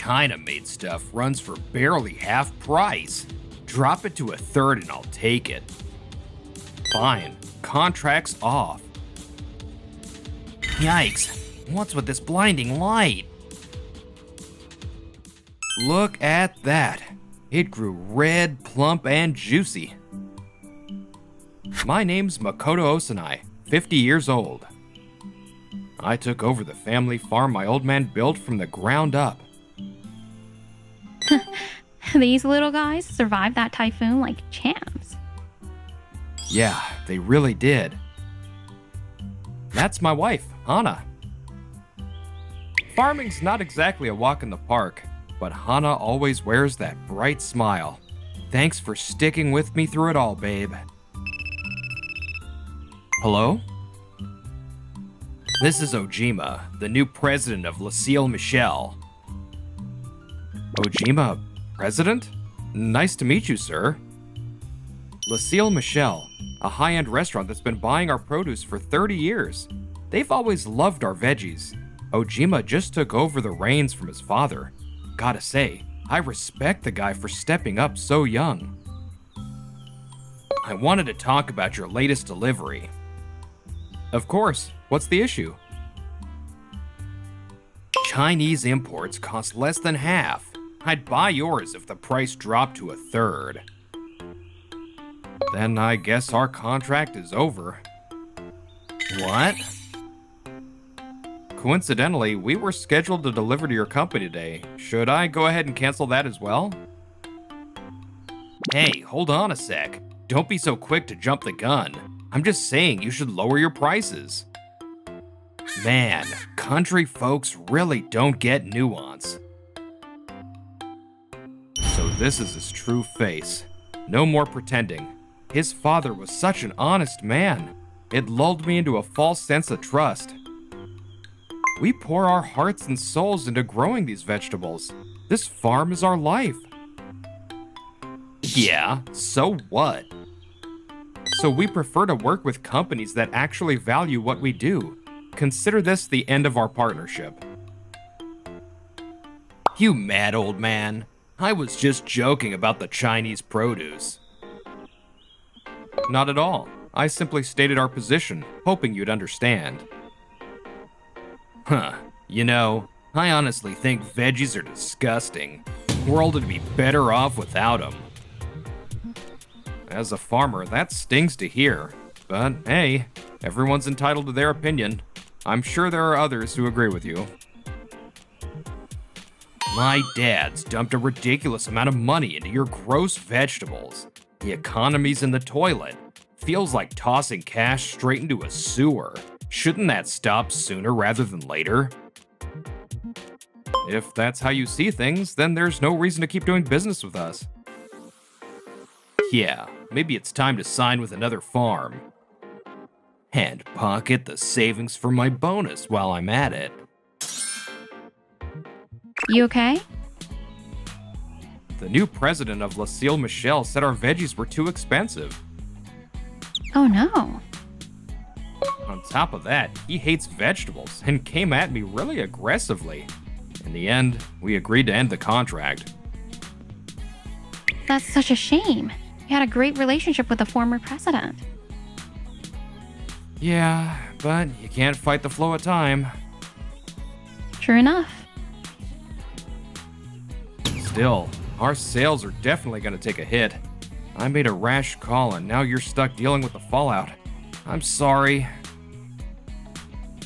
China-made stuff runs for barely half price. Drop it to a third and I'll take it. Fine, contract's off. Yikes, what's with this blinding light? Look at that. It grew red, plump, and juicy. My name's Makoto Osanai, 50 years old. I took over the family farm my old man built from the ground up. These little guys survived that typhoon like champs. Yeah, they really did. That's my wife, Hana. Farming's not exactly a walk in the park, but Hana always wears that bright smile. Thanks for sticking with me through it all, babe. Hello? This is Ojima, the new president of Lucille Michelle. Ojima, president? Nice to meet you, sir. Lucille Michelle, a high-end restaurant that's been buying our produce for 30 years. They've always loved our veggies. Ojima just took over the reins from his father. Gotta say, I respect the guy for stepping up so young. I wanted to talk about your latest delivery. Of course, what's the issue? Chinese imports cost less than half. I'd buy yours if the price dropped to a third. Then I guess our contract is over. What? Coincidentally, we were scheduled to deliver to your company today. Should I go ahead and cancel that as well? Hey, hold on a sec. Don't be so quick to jump the gun. I'm just saying you should lower your prices. Man, country folks really don't get nuance. So this is his true face. No more pretending. His father was such an honest man. It lulled me into a false sense of trust. We pour our hearts and souls into growing these vegetables. This farm is our life. Yeah, so what? So we prefer to work with companies that actually value what we do. Consider this the end of our partnership. You mad old man. I was just joking about the Chinese produce. Not at all. I simply stated our position, hoping you'd understand. Huh. You know, I honestly think veggies are disgusting. The world would be better off without them. As a farmer, that stings to hear. But hey, everyone's entitled to their opinion. I'm sure there are others who agree with you. My dad's dumped a ridiculous amount of money into your gross vegetables. The economy's in the toilet. Feels like tossing cash straight into a sewer. Shouldn't that stop sooner rather than later? If that's how you see things, then there's no reason to keep doing business with us. Yeah, maybe it's time to sign with another farm. And pocket the savings for my bonus while I'm at it. You okay? The new president of Lucille Michelle said our veggies were too expensive. Oh no. On top of that, he hates vegetables and came at me really aggressively. In the end, we agreed to end the contract. That's such a shame. You had a great relationship with the former president. Yeah, but you can't fight the flow of time. True enough. Still, our sales are definitely going to take a hit. I made a rash call and now you're stuck dealing with the fallout. I'm sorry.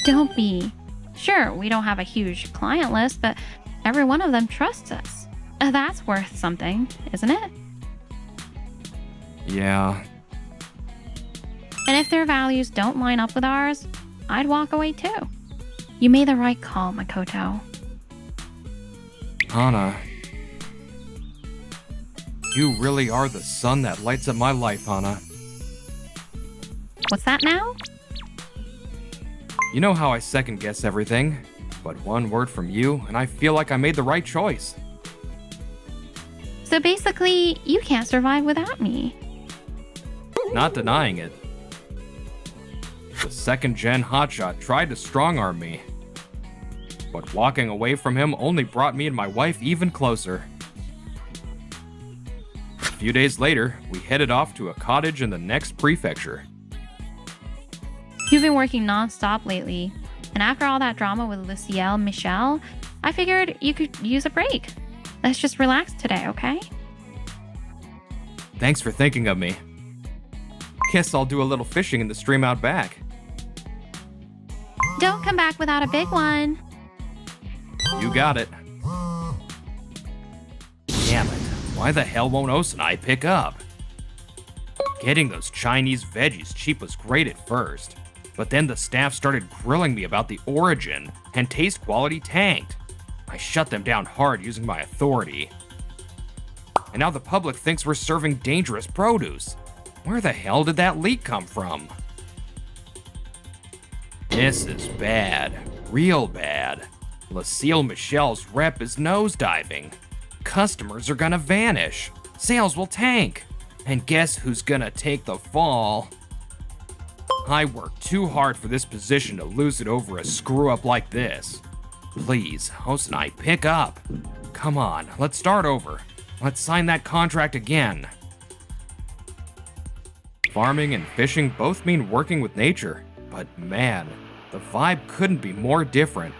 Don't be. Sure, we don't have a huge client list, but every one of them trusts us. That's worth something, isn't it? Yeah. And if their values don't line up with ours, I'd walk away too. You made the right call, Makoto. Hana. You really are the sun that lights up my life, Hana. What's that now? You know how I second guess everything, but one word from you and I feel like I made the right choice. So basically, you can't survive without me. Not denying it. The second-gen hotshot tried to strong-arm me. But walking away from him only brought me and my wife even closer. A few days later, we headed off to a cottage in the next prefecture. You've been working non-stop lately, and after all that drama with Luciel Michelle, I figured you could use a break. Let's just relax today, okay? Thanks for thinking of me. Guess I'll do a little fishing in the stream out back. Don't come back without a big one. You got it. Damn it. Why the hell won't Osanai pick up? Getting those Chinese veggies cheap was great at first, but then the staff started grilling me about the origin, and taste quality tanked. I shut them down hard using my authority. And now the public thinks we're serving dangerous produce. Where the hell did that leak come from? This is bad. Real bad. Lucille Michelle's rep is nosediving. Customers are gonna vanish. Sales will tank. And guess who's gonna take the fall? I worked too hard for this position to lose it over a screw-up like this. Please, Osanai, pick up. Come on, let's start over. Let's sign that contract again. Farming and fishing both mean working with nature, but man, the vibe couldn't be more different.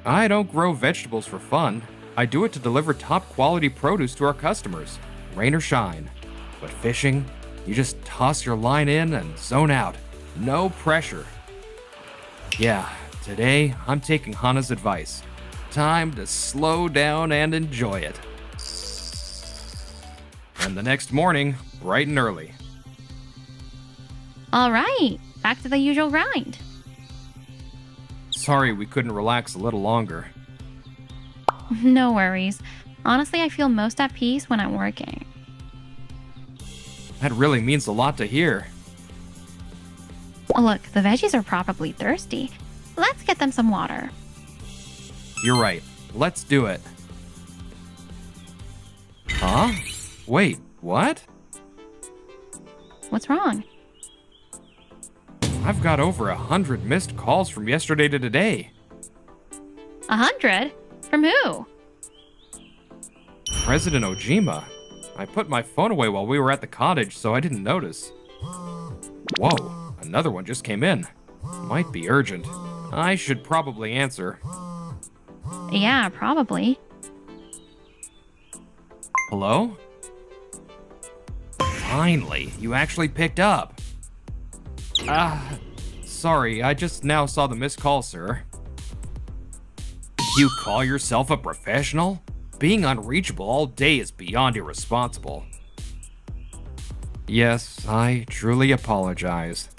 I don't grow vegetables for fun. I do it to deliver top quality produce to our customers, rain or shine. But fishing, you just toss your line in and zone out. No pressure. Yeah, today I'm taking Hana's advice. Time to slow down and enjoy it. And the next morning, bright and early. All right, back to the usual grind. Sorry we couldn't relax a little longer. No worries. Honestly, I feel most at peace when I'm working. That really means a lot to hear. Look, the veggies are probably thirsty. Let's get them some water. You're right. Let's do it. Huh? Wait, what? What's wrong? I've got over 100 missed calls from yesterday to today. 100? From who? President Ojima. I put my phone away while we were at the cottage, so I didn't notice. Whoa, another one just came in. Might be urgent. I should probably answer. Yeah, probably. Hello? Finally, you actually picked up. Sorry, I just now saw the missed call, sir. You call yourself a professional? Being unreachable all day is beyond irresponsible. Yes, I truly apologize.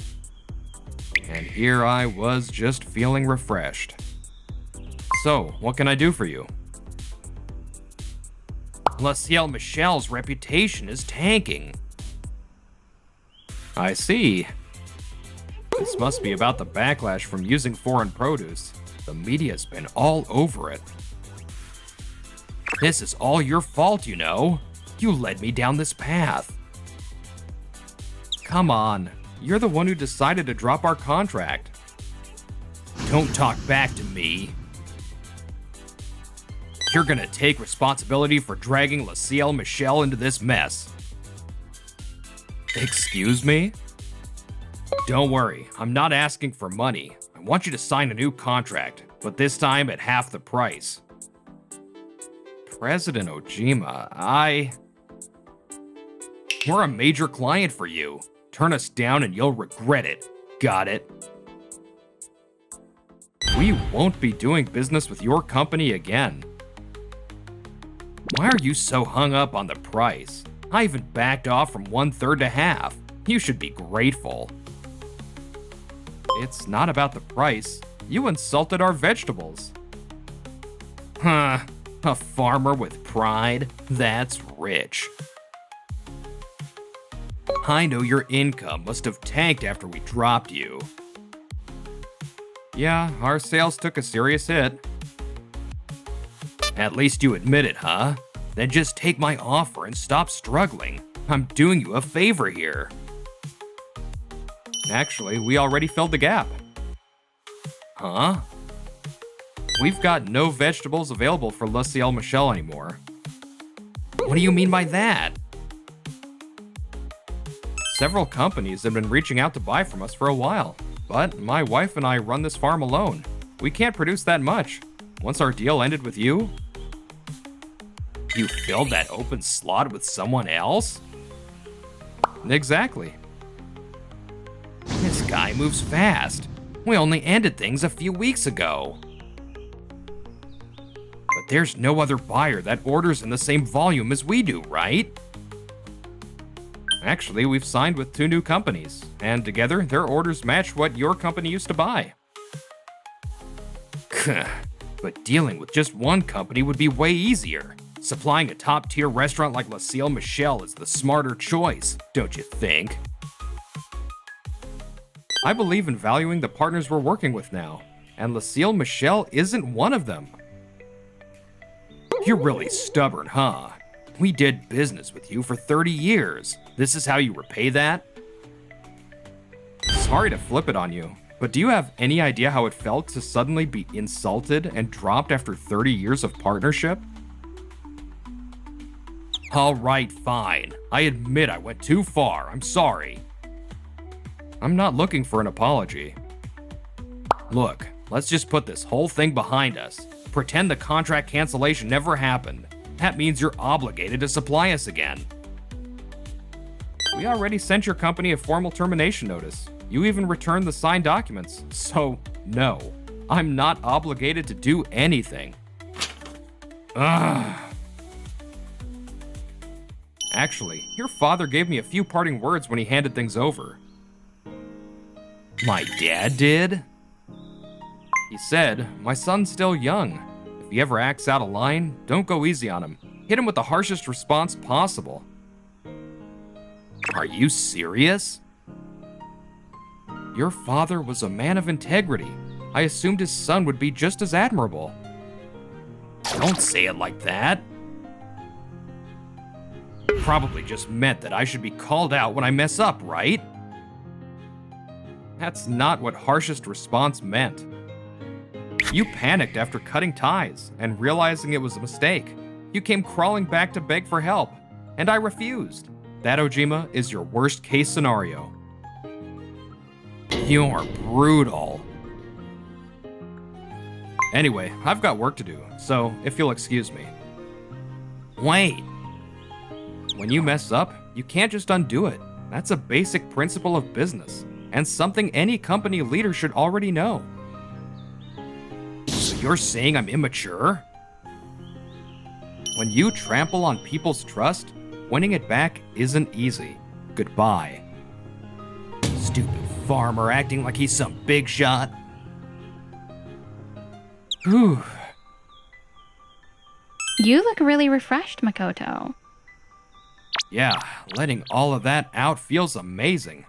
And here I was just feeling refreshed. So, what can I do for you? Luciel Michelle's reputation is tanking. I see. This must be about the backlash from using foreign produce. The media's been all over it. This is all your fault, you know. You led me down this path. Come on, you're the one who decided to drop our contract. Don't talk back to me. You're gonna take responsibility for dragging Luciel Michelle into this mess. Excuse me? Don't worry, I'm not asking for money. I want you to sign a new contract, but this time at half the price. President Ojima, We're a major client for you. Turn us down and you'll regret it. Got it? We won't be doing business with your company again. Why are you so hung up on the price? I even backed off from 1/3 to half. You should be grateful. It's not about the price. You insulted our vegetables. Huh, a farmer with pride? That's rich. I know your income must have tanked after we dropped you. Yeah, our sales took a serious hit. At least you admit it, huh? Then just take my offer and stop struggling. I'm doing you a favor here. Actually, we already filled the gap. Huh? We've got no vegetables available for Le Ciel Michel anymore. What do you mean by that? Several companies have been reaching out to buy from us for a while, but my wife and I run this farm alone. We can't produce that much. Once our deal ended with you... You filled that open slot with someone else? Exactly. This guy moves fast. We only ended things a few weeks ago. But there's no other buyer that orders in the same volume as we do, right? Actually, we've signed with 2 new companies, and together their orders match what your company used to buy. But dealing with just one company would be way easier. Supplying a top-tier restaurant like Le Ciel Michel is the smarter choice, don't you think? I believe in valuing the partners we're working with now, and Le Ciel Michel isn't one of them. You're really stubborn, huh? We did business with you for 30 years. This is how you repay that? Sorry to flip it on you, but do you have any idea how it felt to suddenly be insulted and dropped after 30 years of partnership? Alright, fine. I admit I went too far. I'm sorry. I'm not looking for an apology. Look, let's just put this whole thing behind us. Pretend the contract cancellation never happened. That means you're obligated to supply us again. We already sent your company a formal termination notice. You even returned the signed documents. So, no, I'm not obligated to do anything. Ugh. Actually, your father gave me a few parting words when he handed things over. My dad did? He said, my son's still young. If he ever acts out of line, don't go easy on him. Hit him with the harshest response possible. Are you serious? Your father was a man of integrity. I assumed his son would be just as admirable. Don't say it like that. Probably just meant that I should be called out when I mess up, right? That's not what harshest response meant. You panicked after cutting ties and realizing it was a mistake. You came crawling back to beg for help, and I refused. That, Ojima, is your worst case scenario. You're brutal. Anyway, I've got work to do, so if you'll excuse me. Wait. When you mess up, you can't just undo it. That's a basic principle of business, and something any company leader should already know. So you're saying I'm immature? When you trample on people's trust, winning it back isn't easy. Goodbye. Stupid farmer acting like he's some big shot. Whew. You look really refreshed, Makoto. Yeah, letting all of that out feels amazing.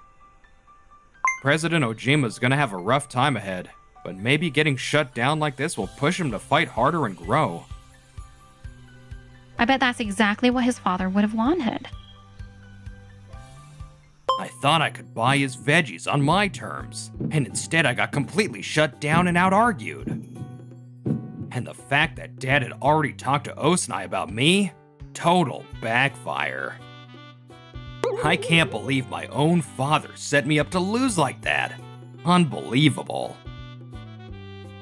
President Ojima's gonna have a rough time ahead, but maybe getting shut down like this will push him to fight harder and grow. I bet that's exactly what his father would have wanted. I thought I could buy his veggies on my terms, and instead I got completely shut down and out-argued. And the fact that Dad had already talked to Osanai about me? Total backfire. I can't believe my own father set me up to lose like that. Unbelievable.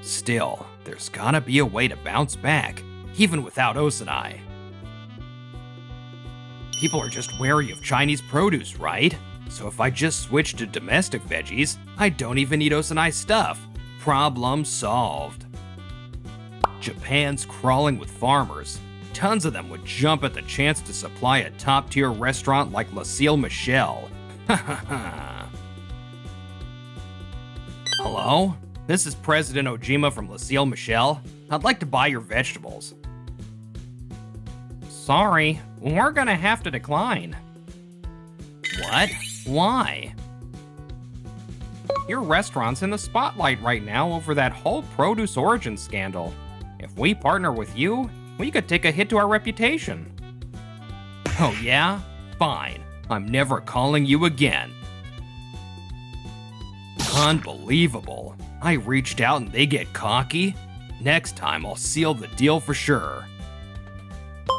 Still, there's gotta be a way to bounce back, even without Osanai. People are just wary of Chinese produce, right? So if I just switch to domestic veggies, I don't even need Osanai's stuff. Problem solved. Japan's crawling with farmers. Tons of them would jump at the chance to supply a top-tier restaurant like Le Ciel Michel. Hello? This is President Ojima from Le Ciel Michel. I'd like to buy your vegetables. Sorry, we're gonna have to decline. What? Why? Your restaurant's in the spotlight right now over that whole produce origin scandal. If we partner with you, we could take a hit to our reputation. Oh yeah? Fine. I'm never calling you again. Unbelievable. I reached out and they get cocky? Next time, I'll seal the deal for sure.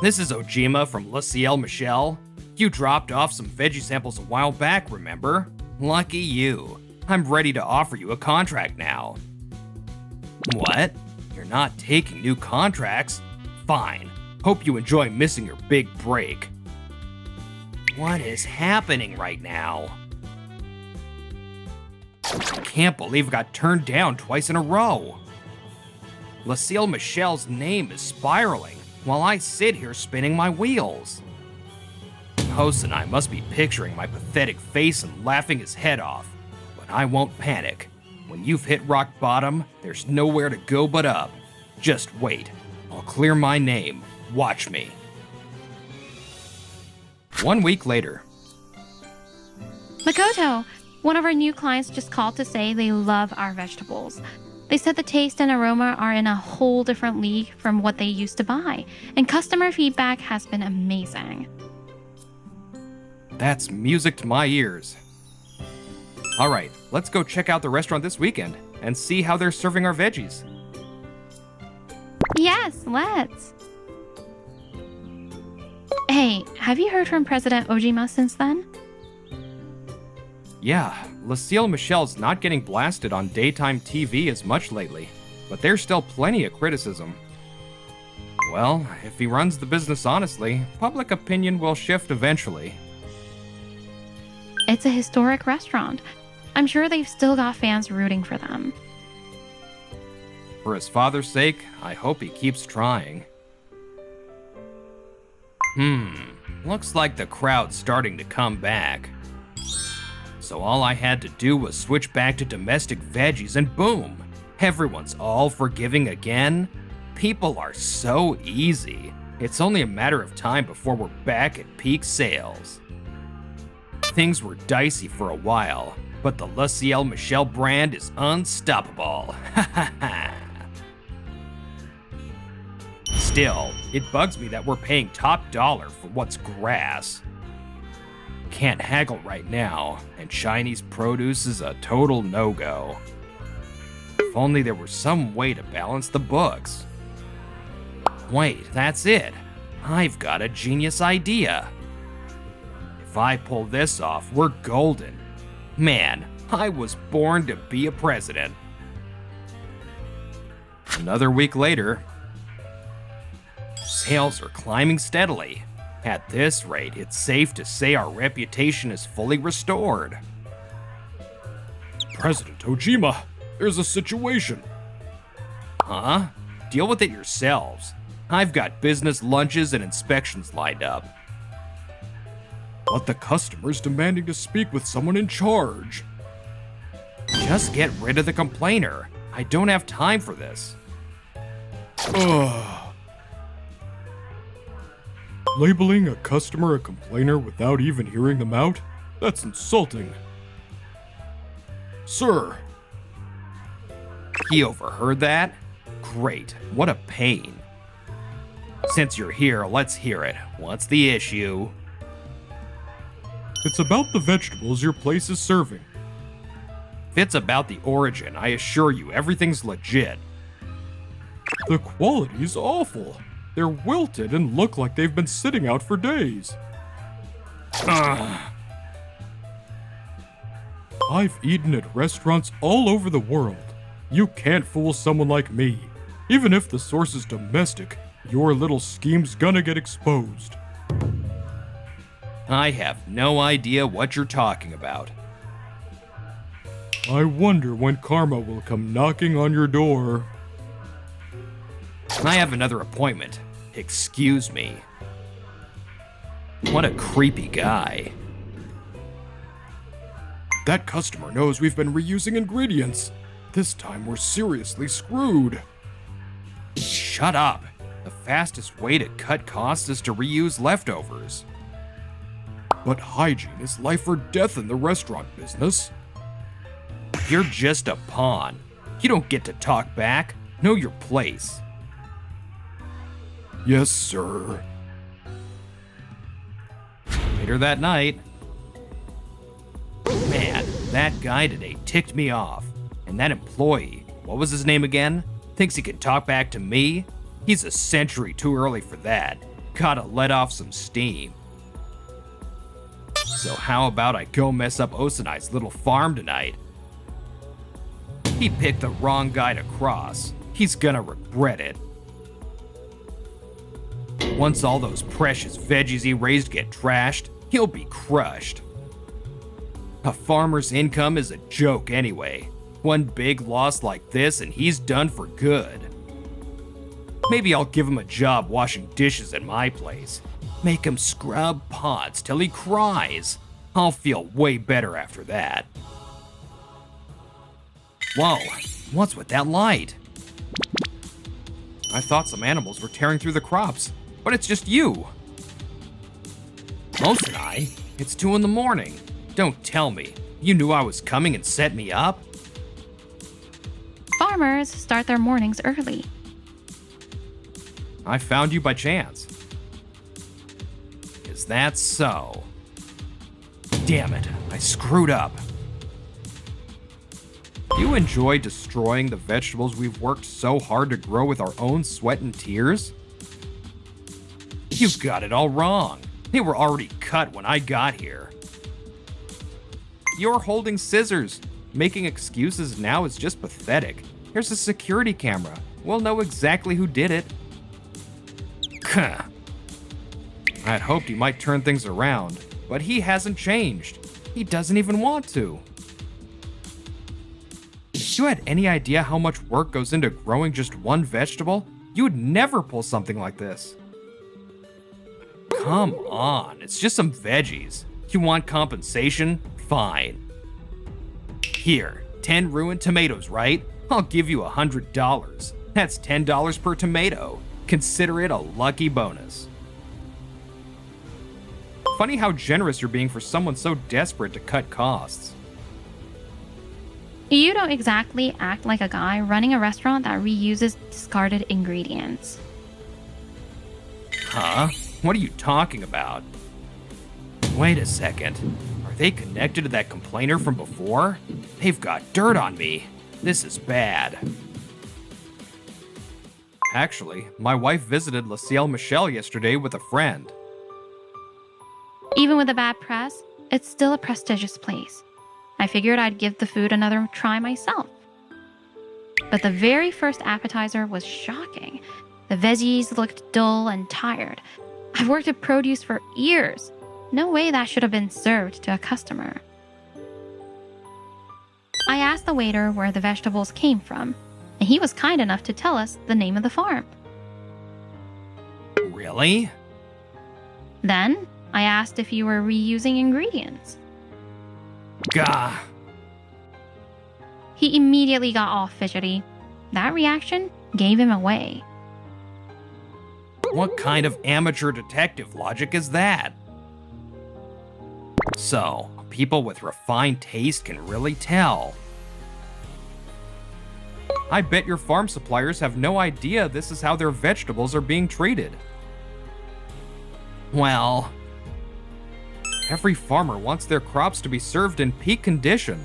This is Ojima from Le Ciel Michel. You dropped off some veggie samples a while back, remember? Lucky you. I'm ready to offer you a contract now. What? You're not taking new contracts? Fine. Hope you enjoy missing your big break. What is happening right now? I can't believe I got turned down twice in a row. Le Ciel Michel's name is spiraling while I sit here spinning my wheels. Host and I must be picturing my pathetic face and laughing his head off, but I won't panic. When you've hit rock bottom, there's nowhere to go but up. Just wait. I'll clear my name. Watch me. 1 week later. Makoto, one of our new clients just called to say they love our vegetables. They said the taste and aroma are in a whole different league from what they used to buy, and customer feedback has been amazing. That's music to my ears. Alright, let's go check out the restaurant this weekend and see how they're serving our veggies. Yes, let's. Hey, have you heard from President Ojima since then? Yeah, Le Ciel Michel's not getting blasted on daytime TV as much lately, but there's still plenty of criticism. Well, if he runs the business honestly, public opinion will shift eventually. It's a historic restaurant. I'm sure they've still got fans rooting for them. For his father's sake, I hope he keeps trying. Looks like the crowd's starting to come back. So all I had to do was switch back to domestic veggies and boom! Everyone's all forgiving again? People are so easy. It's only a matter of time before we're back at peak sales. Things were dicey for a while, but the Le Ciel Michel brand is unstoppable. Ha ha ha! Still, it bugs me that we're paying top dollar for what's grass. Can't haggle right now, and Chinese produce is a total no-go. If only there were some way to balance the books. Wait, that's it. I've got a genius idea. If I pull this off, we're golden. Man, I was born to be a president. Another week later, sales are climbing steadily. At this rate, it's safe to say our reputation is fully restored. President Ojima, there's a situation. Huh? Deal with it yourselves. I've got business lunches and inspections lined up. But the customer's demanding to speak with someone in charge. Just get rid of the complainer. I don't have time for this. Labeling a customer a complainer without even hearing them out? That's insulting. Sir. He overheard that? Great, what a pain. Since you're here, let's hear it. What's the issue? It's about the vegetables your place is serving. If it's about the origin, I assure you everything's legit. The quality's awful. They're wilted and look like they've been sitting out for days. I've eaten at restaurants all over the world. You can't fool someone like me. Even if the source is domestic, your little scheme's gonna get exposed. I have no idea what you're talking about. I wonder when karma will come knocking on your door. I have another appointment. Excuse me. What a creepy guy. That customer knows we've been reusing ingredients. This time we're seriously screwed. Shut up. The fastest way to cut costs is to reuse leftovers. But hygiene is life or death in the restaurant business. You're just a pawn. You don't get to talk back. Know your place. Yes, sir. Later that night. Man, that guy today ticked me off. And that employee, what was his name again? Thinks he can talk back to me? He's a century too early for that. Gotta let off some steam. So how about I go mess up Osanai's little farm tonight? He picked the wrong guy to cross. He's gonna regret it. Once all those precious veggies he raised get trashed, he'll be crushed. A farmer's income is a joke anyway. One big loss like this and he's done for good. Maybe I'll give him a job washing dishes at my place. Make him scrub pots till he cries. I'll feel way better after that. Whoa, what's with that light? I thought some animals were tearing through the crops, but it's just you. Osanai, it's 2 in the morning. Don't tell me. You knew I was coming and set me up? Farmers start their mornings early. I found you by chance. Is that so? Damn it, I screwed up. You enjoy destroying the vegetables we've worked so hard to grow with our own sweat and tears? You've got it all wrong. They were already cut when I got here. You're holding scissors. Making excuses now is just pathetic. Here's a security camera. We'll know exactly who did it. I'd hoped he might turn things around, but he hasn't changed. He doesn't even want to. If you had any idea how much work goes into growing just one vegetable, you would never pull something like this. Come on, it's just some veggies. You want compensation? Fine. Here, 10 ruined tomatoes, right? I'll give you $100. That's $10 per tomato. Consider it a lucky bonus. Funny how generous you're being for someone so desperate to cut costs. You don't exactly act like a guy running a restaurant that reuses discarded ingredients. Huh? What are you talking about? Wait a second. Are they connected to that complainer from before? They've got dirt on me. This is bad. Actually, my wife visited La Ciel Michel yesterday with a friend. Even with the bad press, it's still a prestigious place. I figured I'd give the food another try myself. But the very first appetizer was shocking. The veggies looked dull and tired. I've worked at produce for years. No way that should have been served to a customer. I asked the waiter where the vegetables came from, and he was kind enough to tell us the name of the farm. Really? Then, I asked if you were reusing ingredients. Gah. He immediately got all fidgety. That reaction gave him away. What kind of amateur detective logic is that? So, people with refined taste can really tell. I bet your farm suppliers have no idea this is how their vegetables are being treated. Well, every farmer wants their crops to be served in peak condition.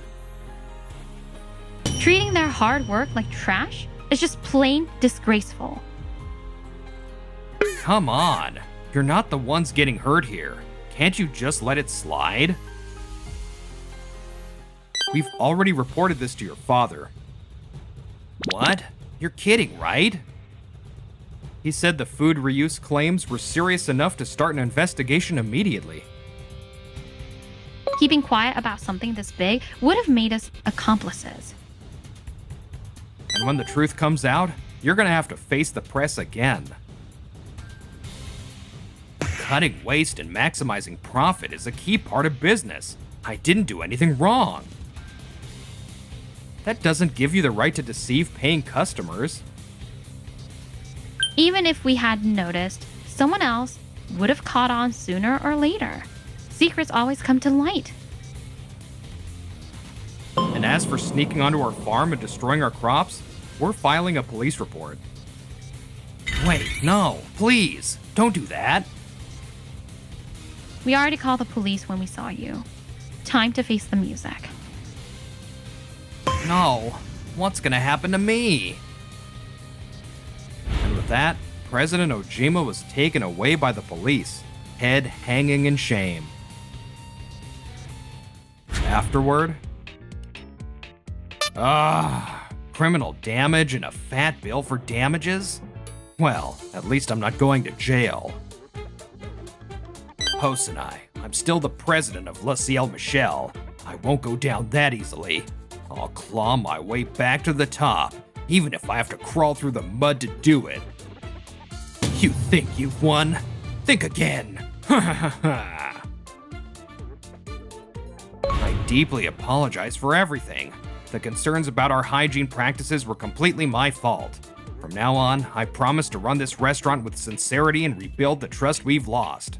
Treating their hard work like trash is just plain disgraceful. Come on, you're not the ones getting hurt here. Can't you just let it slide? We've already reported this to your father. What? You're kidding, right? He said the food reuse claims were serious enough to start an investigation immediately. Keeping quiet about something this big would have made us accomplices. And when the truth comes out, you're gonna have to face the press again. Cutting waste and maximizing profit is a key part of business. I didn't do anything wrong. That doesn't give you the right to deceive paying customers. Even if we hadn't noticed, someone else would have caught on sooner or later. Secrets always come to light. And as for sneaking onto our farm and destroying our crops, we're filing a police report. Wait, no, please, don't do that. We already called the police when we saw you. Time to face the music. No, what's gonna happen to me? that, President Ojima was taken away by the police, head hanging in shame. Afterward, criminal damage and a fat bill for damages? Well, at least I'm not going to jail. Hosanai, I'm still the president of La Ciel Michel. I won't go down that easily. I'll claw my way back to the top, even if I have to crawl through the mud to do it. You think you've won? Think again. I deeply apologize for everything. The concerns about our hygiene practices were completely my fault. From now on, I promise to run this restaurant with sincerity and rebuild the trust we've lost.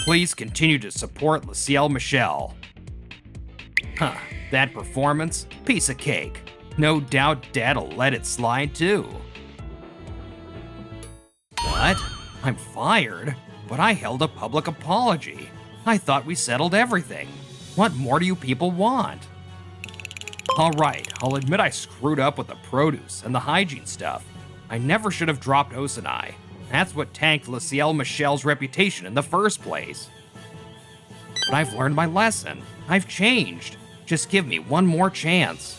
Please continue to support La Ciel Michel. That performance? Piece of cake. No doubt Dad'll let it slide too. What? I'm fired? But I held a public apology. I thought we settled everything. What more do you people want? Alright, I'll admit I screwed up with the produce and the hygiene stuff. I never should have dropped Hosanai. That's what tanked La Ciel Michel's reputation in the first place. But I've learned my lesson. I've changed. Just give me one more chance.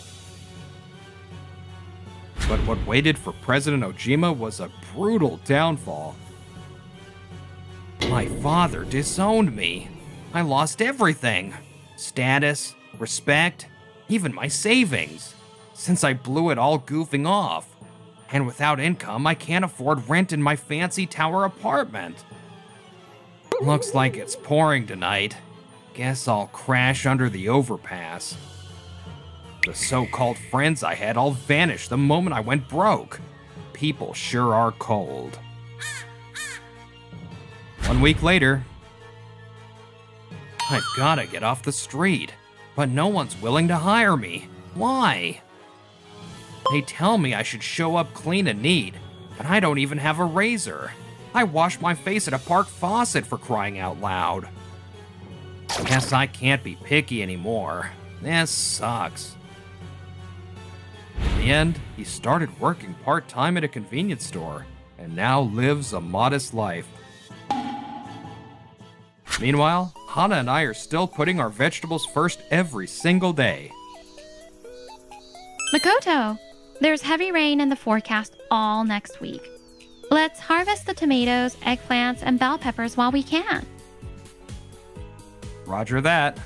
But what waited for President Ojima was a brutal downfall. My father disowned me. I lost everything. Status, respect, even my savings. Since I blew it all goofing off. And without income, I can't afford rent in my fancy tower apartment. Looks like it's pouring tonight. Guess I'll crash under the overpass. The so-called friends I had all vanished the moment I went broke. People sure are cold. 1 week later, I've gotta get off the street, but no one's willing to hire me. Why? They tell me I should show up clean and neat, but I don't even have a razor. I wash my face at a park faucet, for crying out loud. Guess I can't be picky anymore. This sucks. In the end, he started working part-time at a convenience store, and now lives a modest life. Meanwhile, Hana and I are still putting our vegetables first every single day. Makoto, there's heavy rain in the forecast all next week. Let's harvest the tomatoes, eggplants, and bell peppers while we can. Roger that.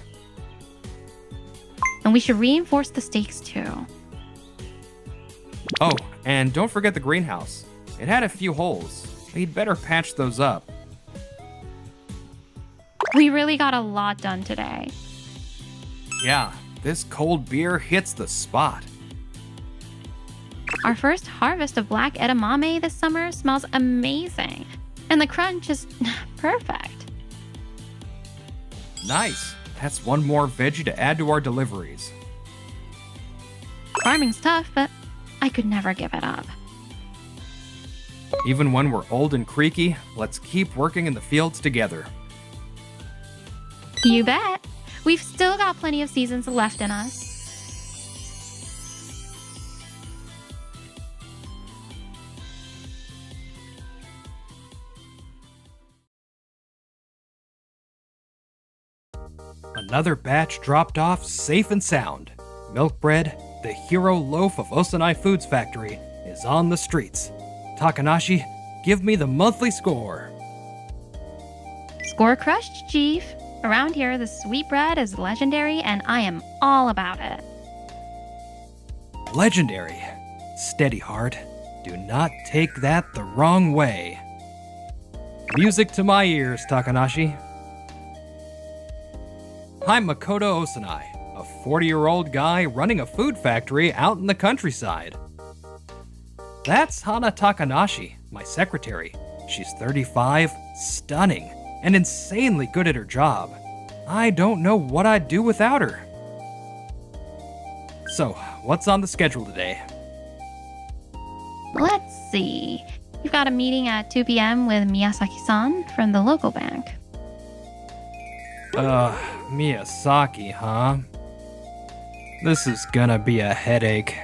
And we should reinforce the stakes too. Oh, and don't forget the greenhouse. It had a few holes. We'd better patch those up. We really got a lot done today. Yeah, this cold beer hits the spot. Our first harvest of black edamame this summer smells amazing. And the crunch is perfect. Nice. That's one more veggie to add to our deliveries. Farming's tough, but I could never give it up. Even when we're old and creaky, let's keep working in the fields together. You bet. We've still got plenty of seasons left in us. Another batch dropped off safe and sound. Milk bread, the hero loaf of Osanai Foods Factory, is on the streets. Takanashi, give me the monthly score. Score crushed, Chief. Around here, the sweet bread is legendary, and I am all about it. Legendary. Steady heart. Do not take that the wrong way. Music to my ears, Takanashi. I'm Makoto Osanai, a 40-year-old guy running a food factory out in the countryside. That's Hana Takanashi, my secretary. She's 35, stunning, and insanely good at her job. I don't know what I'd do without her. So, what's on the schedule today? Let's see. You've got a meeting at 2 p.m. with Miyasaki-san from the local bank. Miyasaki, huh? This is gonna be a headache.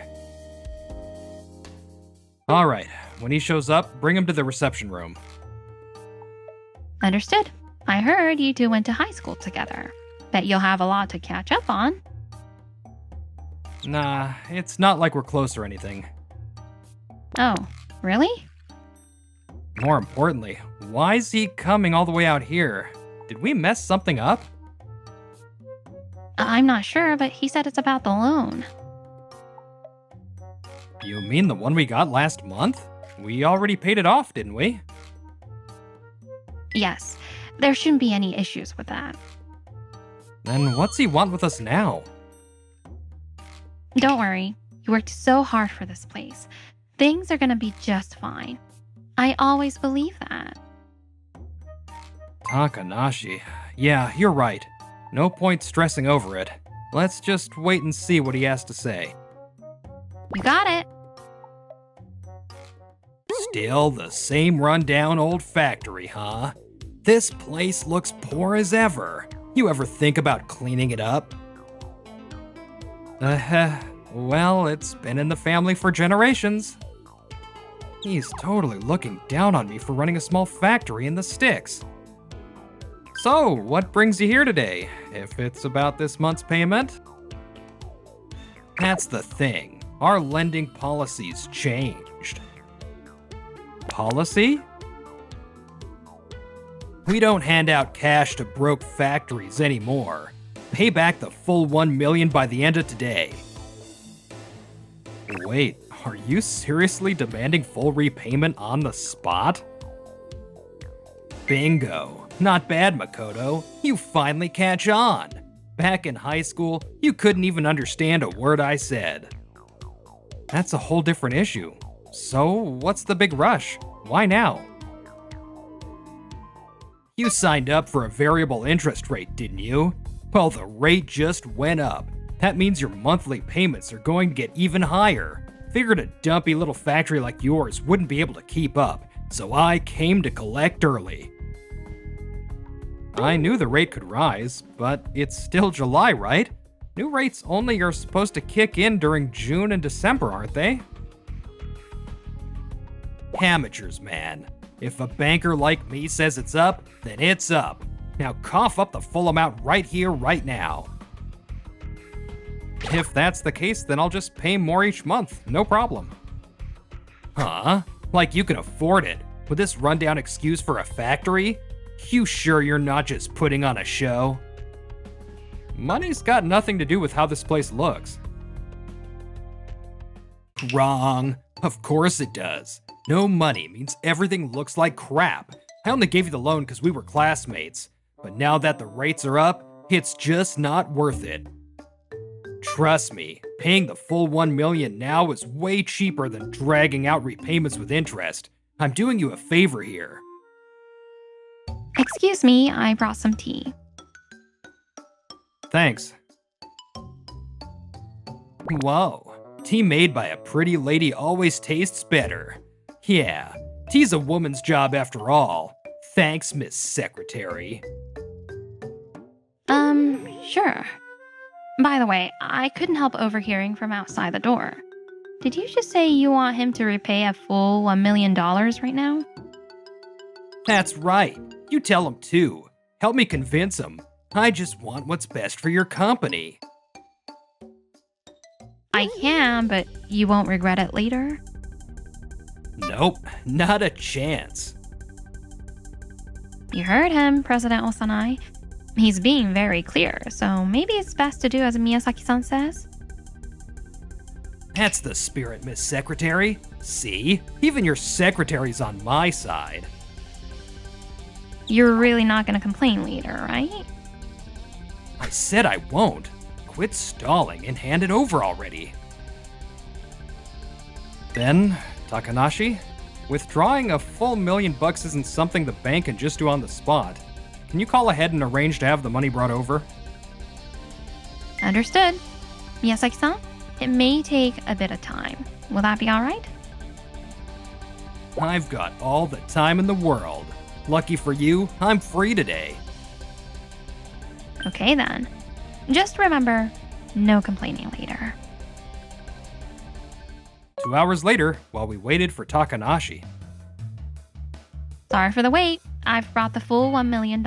Alright, When he shows up, bring him to the reception room. Understood. I heard you two went to high school together. Bet you'll have a lot to catch up on. Nah, it's not like we're close or anything. Oh, really? More importantly, why is he coming all the way out here? Did we mess something up? I'm not sure, but he said it's about the loan. You mean the one we got last month? We already paid it off, didn't we? Yes, there shouldn't be any issues with that. Then what's he want with us now? Don't worry, you worked so hard for this place. Things are gonna be just fine. I always believe that. Takanashi. Yeah, you're right. No point stressing over it. Let's just wait and see what he has to say. You got it. Still the same rundown old factory, huh? This place looks poor as ever. You ever think about cleaning it up? Well, it's been in the family for generations. He's totally looking down on me for running a small factory in the sticks. So, what brings you here today, if it's about this month's payment? That's the thing. Our lending policies changed. Policy? We don't hand out cash to broke factories anymore. Pay back the full $1 million by the end of today. Wait, are you seriously demanding full repayment on the spot? Bingo. Not bad, Makoto. You finally catch on. Back in high school, you couldn't even understand a word I said. That's a whole different issue. So, what's the big rush? Why now? You signed up for a variable interest rate, didn't you? Well, the rate just went up. That means your monthly payments are going to get even higher. Figured a dumpy little factory like yours wouldn't be able to keep up, so I came to collect early. I knew the rate could rise, but it's still July, right? New rates only are supposed to kick in during June and December, aren't they? Amateurs, man. If a banker like me says it's up, then it's up. Now cough up the full amount right here, right now. If that's the case, then I'll just pay more each month, no problem. Huh? Like you can afford it, with this rundown excuse for a factory? You sure you're not just putting on a show? Money's got nothing to do with how this place looks. Wrong. Of course it does. No money means everything looks like crap. I only gave you the loan because we were classmates. But now that the rates are up, it's just not worth it. Trust me, paying the full $1 million now is way cheaper than dragging out repayments with interest. I'm doing you a favor here. Excuse me, I brought some tea. Thanks. Whoa, tea made by a pretty lady always tastes better. Yeah, tea's a woman's job after all. Thanks, Miss Secretary. Sure. By the way, I couldn't help overhearing from outside the door. Did you just say you want him to repay a full $1 million right now? That's right. You tell him too. Help me convince him. I just want what's best for your company. I can, but you won't regret it later? Nope, not a chance. You heard him, President Osanai. He's being very clear, so maybe it's best to do as Miyasaki-san says? That's the spirit, Miss Secretary. See? Even your secretary's on my side. You're really not gonna complain later, right? I said I won't. Quit stalling and hand it over already. Then, Takanashi, withdrawing a full $1 million isn't something the bank can just do on the spot. Can you call ahead and arrange to have the money brought over? Understood. Miyasaki-san, it may take a bit of time. Will that be alright? I've got all the time in the world. Lucky for you, I'm free today. Okay then. Just remember, no complaining later. 2 hours later, while we waited for Takanashi. Sorry for the wait. I've brought the full $1 million.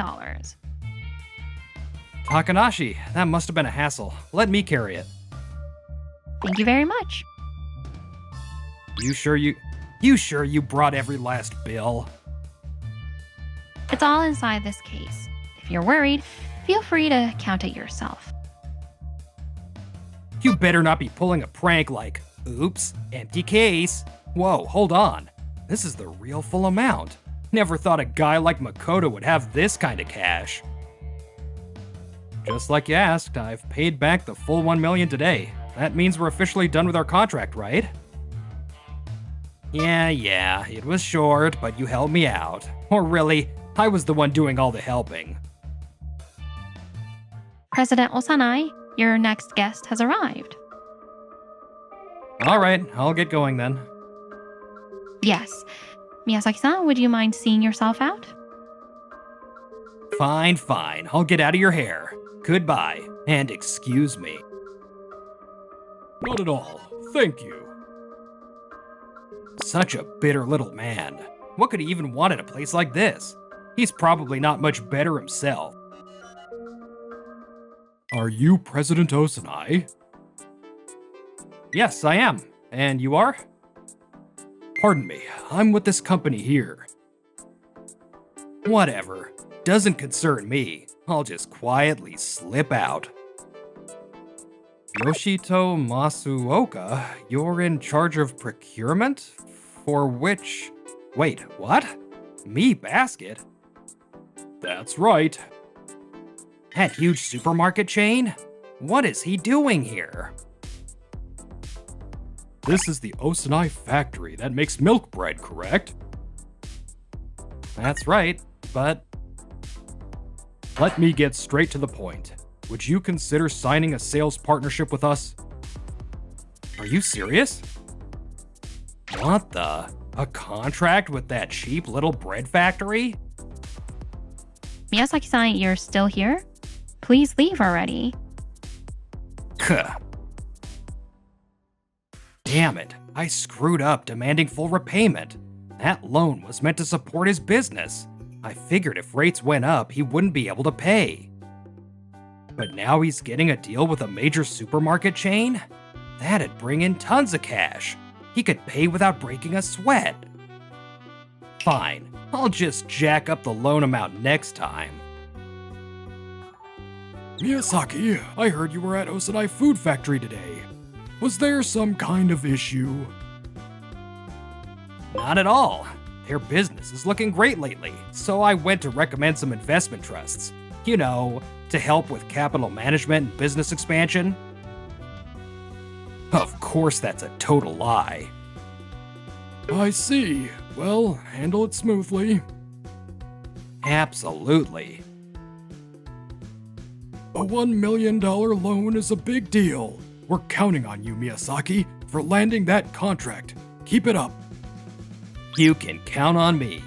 Takanashi, that must have been a hassle. Let me carry it. Thank you very much. You sure you brought every last bill? It's all inside this case. If you're worried, feel free to count it yourself. You better not be pulling a prank like, oops, empty case. Whoa, hold on. This is the real full amount. Never thought a guy like Makoto would have this kind of cash. Just like you asked, I've paid back the full $1 million today. That means we're officially done with our contract, right? Yeah, it was short, but you helped me out. Or really, I was the one doing all the helping. President Osanai, your next guest has arrived. All right, I'll get going then. Yes. Miyasaki-san, would you mind seeing yourself out? Fine. I'll get out of your hair. Goodbye, and excuse me. Not at all. Thank you. Such a bitter little man. What could he even want at a place like this? He's probably not much better himself. Are you President Osanai? Yes, I am. And you are? Pardon me, I'm with this company here. Whatever. Doesn't concern me. I'll just quietly slip out. Yoshito Masuoka, you're in charge of procurement? For which... Wait, what? Me basket? That's right. That huge supermarket chain? What is he doing here? This is the Osanai factory that makes milk bread, correct? That's right, but... Let me get straight to the point. Would you consider signing a sales partnership with us? Are you serious? What the? A contract with that cheap little bread factory? Miyasaki-san, you're still here? Please leave already. Damn it, I screwed up demanding full repayment. That loan was meant to support his business. I figured if rates went up, he wouldn't be able to pay. But now he's getting a deal with a major supermarket chain? That'd bring in tons of cash. He could pay without breaking a sweat. Fine, I'll just jack up the loan amount next time. Miyasaki, I heard you were at Osanai Food Factory today. Was there some kind of issue? Not at all. Their business is looking great lately, so I went to recommend some investment trusts. You know, to help with capital management and business expansion. Of course that's a total lie. I see. Well, handle it smoothly. Absolutely. A $1 million loan is a big deal. We're counting on you, Miyasaki, for landing that contract. Keep it up. You can count on me.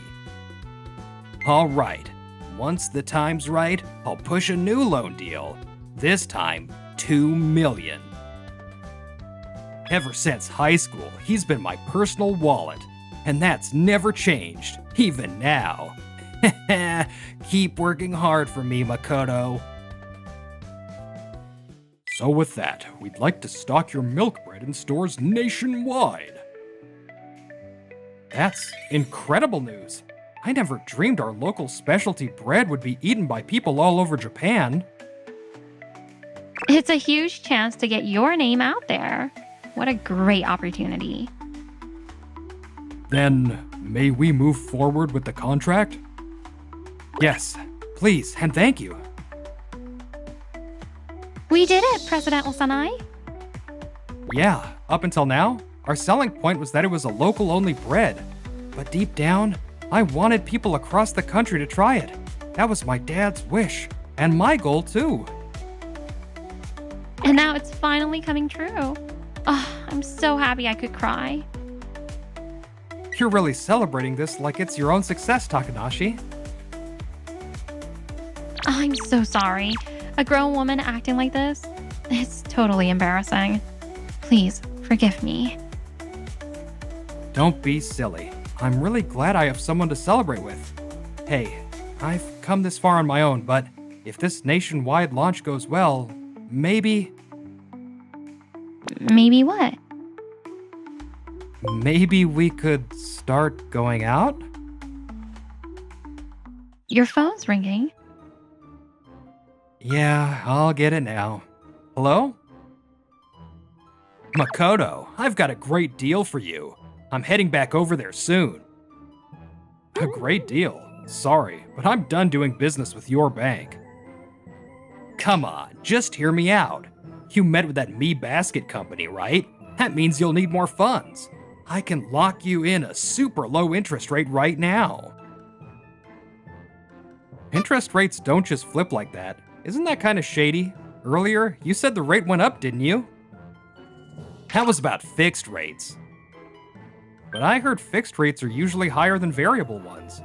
All right. Once the time's right, I'll push a new loan deal. This time, $2 million. Ever since high school, he's been my personal wallet, and that's never changed, even now. Keep working hard for me, Makoto. So with that, we'd like to stock your milk bread in stores nationwide. That's incredible news. I never dreamed our local specialty bread would be eaten by people all over Japan. It's a huge chance to get your name out there. What a great opportunity. Then, may we move forward with the contract? Yes, please, and thank you. We did it, President Osanai. Yeah, up until now, our selling point was that it was a local-only bread. But deep down, I wanted people across the country to try it. That was my dad's wish, and my goal too. And now it's finally coming true. Oh, I'm so happy I could cry. You're really celebrating this like it's your own success, Takanashi. I'm so sorry. A grown woman acting like this? It's totally embarrassing. Please, forgive me. Don't be silly. I'm really glad I have someone to celebrate with. Hey, I've come this far on my own, but if this nationwide launch goes well, maybe Maybe what? we could start going out? Your phone's ringing. Yeah, I'll get it now. Hello? Makoto, I've got a great deal for you. I'm heading back over there soon. A great deal? Sorry, but I'm done doing business with your bank. Come on, just hear me out. You met with that Me Basket company, right? That means you'll need more funds. I can lock you in a super low interest rate right now. Interest rates don't just flip like that. Isn't that kind of shady? Earlier, you said the rate went up, didn't you? That was about fixed rates. But I heard fixed rates are usually higher than variable ones.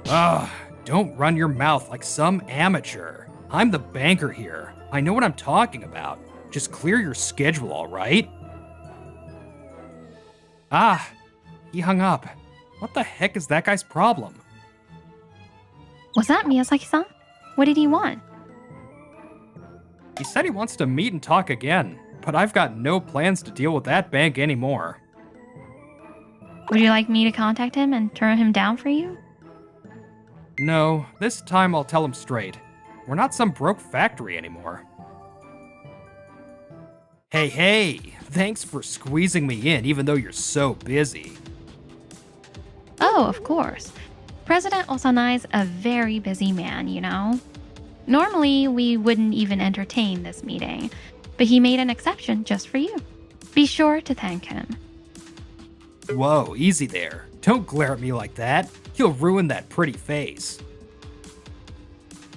Ugh, don't run your mouth like some amateur. I'm the banker here. I know what I'm talking about. Just clear your schedule, all right? Ah, he hung up. What the heck is that guy's problem? Was that Miyasaki-san? What did he want? He said he wants to meet and talk again, but I've got no plans to deal with that bank anymore. Would you like me to contact him and turn him down for you? No, this time I'll tell him straight. We're not some broke factory anymore. Hey, thanks for squeezing me in even though you're so busy. Oh, of course. President Osanai's a very busy man, you know. Normally, we wouldn't even entertain this meeting, but he made an exception just for you. Be sure to thank him. Whoa, easy there. Don't glare at me like that. You'll ruin that pretty face.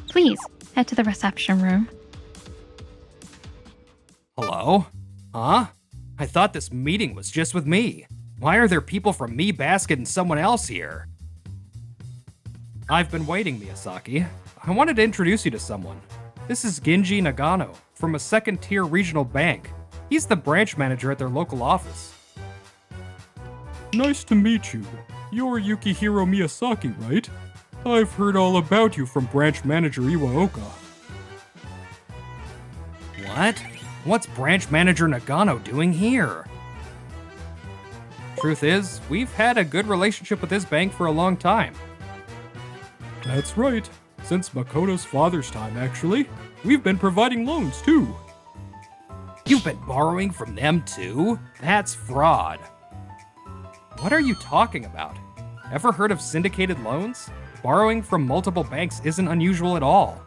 Please, head to the reception room. Hello? Huh? I thought this meeting was just with me. Why are there people from Me Basket and someone else here? I've been waiting, Miyasaki. I wanted to introduce you to someone. This is Genji Nagano from a second-tier regional bank. He's the branch manager at their local office. Nice to meet you. You're Yukihiro Miyasaki, right? I've heard all about you from branch manager Iwaoka. What? What's branch manager Nagano doing here? Truth is, we've had a good relationship with this bank for a long time. That's right. Since Makoto's father's time, actually. We've been providing loans, too. You've been borrowing from them too? That's fraud. What are you talking about? Ever heard of syndicated loans? Borrowing from multiple banks isn't unusual at all.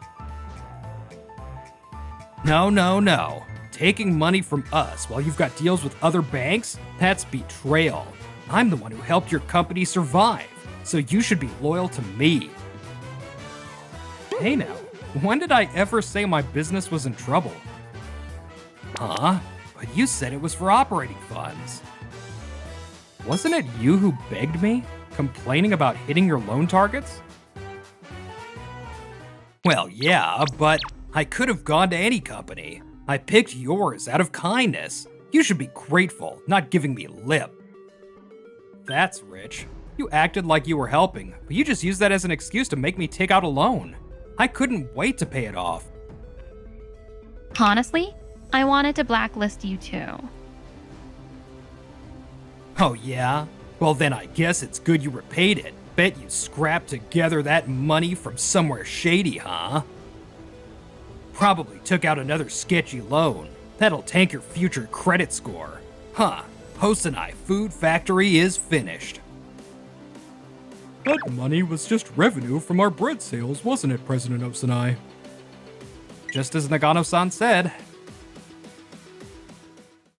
No. Taking money from us while you've got deals with other banks? That's betrayal. I'm the one who helped your company survive, so you should be loyal to me. Hey now, when did I ever say my business was in trouble? Huh? But you said it was for operating funds. Wasn't it you who begged me, complaining about hitting your loan targets? Well, yeah, but I could have gone to any company. I picked yours out of kindness. You should be grateful, not giving me lip. That's rich. You acted like you were helping, but you just used that as an excuse to make me take out a loan. I couldn't wait to pay it off. Honestly, I wanted to blacklist you too. Oh yeah? Well then I guess it's good you repaid it. Bet you scrapped together that money from somewhere shady, huh? Probably took out another sketchy loan. That'll tank your future credit score. Huh, Hosanai Food Factory is finished. That money was just revenue from our bread sales, wasn't it, President Osanai? Just as Nagano-san said.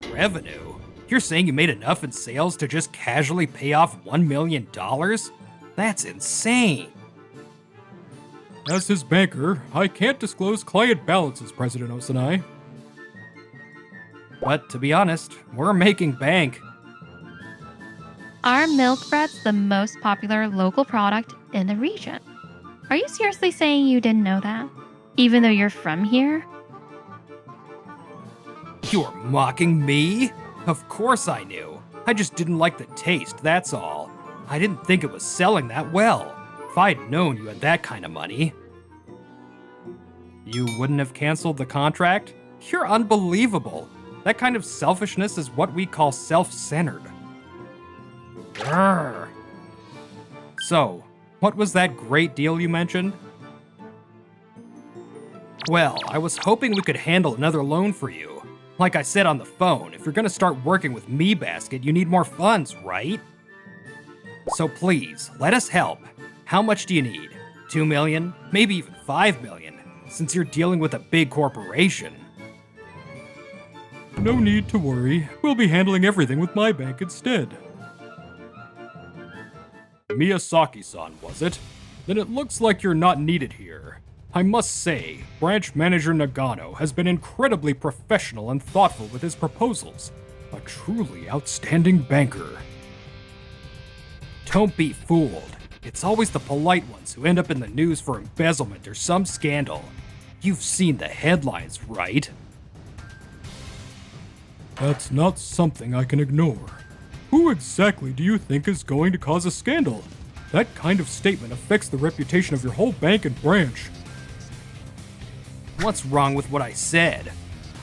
Revenue? You're saying you made enough in sales to just casually pay off $1 million? That's insane. As his banker, I can't disclose client balances, President Osanai. But to be honest, we're making bank. Our milk bread's the most popular local product in the region. Are you seriously saying you didn't know that? Even though you're from here? You're mocking me? Of course I knew. I just didn't like the taste, that's all. I didn't think it was selling that well. If I'd known you had that kind of money. You wouldn't have canceled the contract? You're unbelievable. That kind of selfishness is what we call self-centered. Grrr. So, what was that great deal you mentioned? Well, I was hoping we could handle another loan for you. Like I said on the phone, if you're gonna start working with MeBasket, you need more funds, right? So please, let us help. How much do you need? 2 million? Maybe even 5 million, since you're dealing with a big corporation. No need to worry. We'll be handling everything with my bank instead. Miyasaki-san, was it? Then it looks like you're not needed here. I must say, Branch Manager Nagano has been incredibly professional and thoughtful with his proposals. A truly outstanding banker. Don't be fooled. It's always the polite ones who end up in the news for embezzlement or some scandal. You've seen the headlines, right? That's not something I can ignore. Who exactly do you think is going to cause a scandal? That kind of statement affects the reputation of your whole bank and branch. What's wrong with what I said?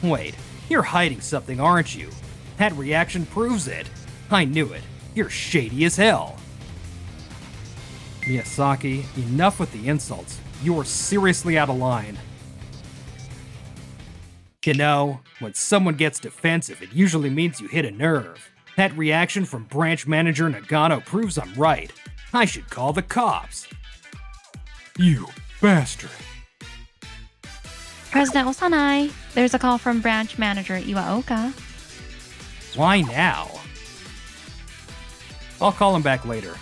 Wait, you're hiding something, aren't you? That reaction proves it. I knew it. You're shady as hell. Miyasaki, enough with the insults. You are seriously out of line. You know, when someone gets defensive, it usually means you hit a nerve. That reaction from Branch Manager Nagano proves I'm right. I should call the cops. You bastard. President Osanai, there's a call from Branch Manager Iwaoka. Why now? I'll call him back later.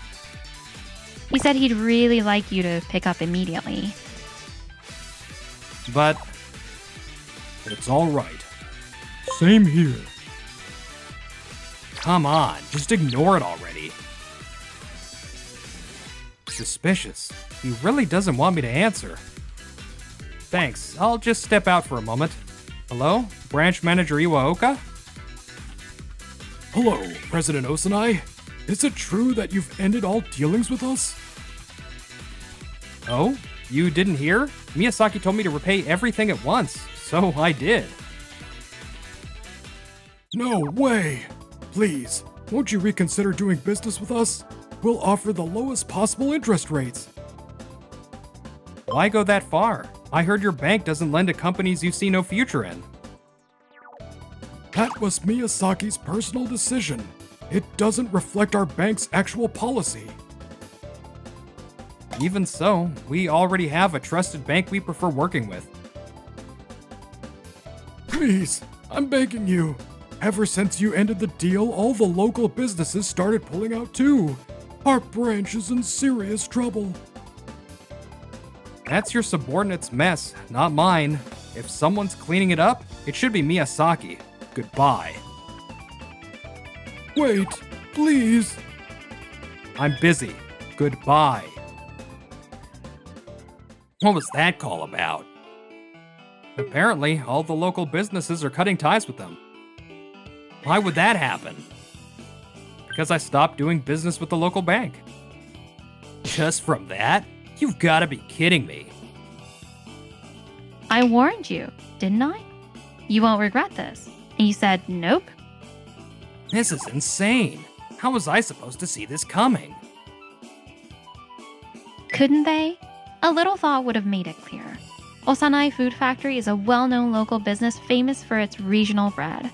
He said he'd really like you to pick up immediately. But it's all right. Same here. Come on, just ignore it already. Suspicious. He really doesn't want me to answer. Thanks, I'll just step out for a moment. Hello? Branch Manager Iwaoka? Hello, President Osanai. Is it true that you've ended all dealings with us? Oh? You didn't hear? Miyasaki told me to repay everything at once, so I did. No way! Please, won't you reconsider doing business with us? We'll offer the lowest possible interest rates. Why go that far? I heard your bank doesn't lend to companies you see no future in. That was Miyasaki's personal decision. It doesn't reflect our bank's actual policy. Even so, we already have a trusted bank we prefer working with. Please, I'm begging you. Ever since you ended the deal, all the local businesses started pulling out too. Our branch is in serious trouble. That's your subordinate's mess, not mine. If someone's cleaning it up, it should be Miyasaki. Goodbye. Wait, please. I'm busy. Goodbye. What was that call about? Apparently, all the local businesses are cutting ties with them. Why would that happen? Because I stopped doing business with the local bank. Just from that? You've got to be kidding me. I warned you, didn't I? You won't regret this. And you said nope? This is insane. How was I supposed to see this coming? Couldn't they? A little thought would have made it clear. Osanai Food Factory is a well-known local business famous for its regional bread.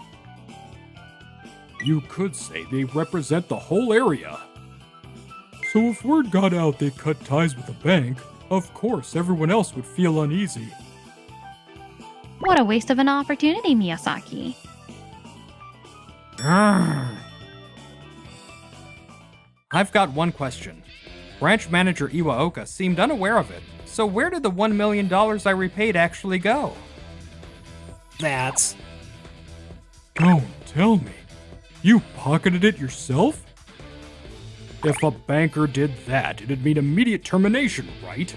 You could say they represent the whole area. So if word got out they cut ties with the bank, of course everyone else would feel uneasy. What a waste of an opportunity, Miyasaki. I've got one question. Branch Manager Iwaoka seemed unaware of it, so where did the $1 million I repaid actually go? That's... Don't tell me. You pocketed it yourself? If a banker did that, it'd mean immediate termination, right?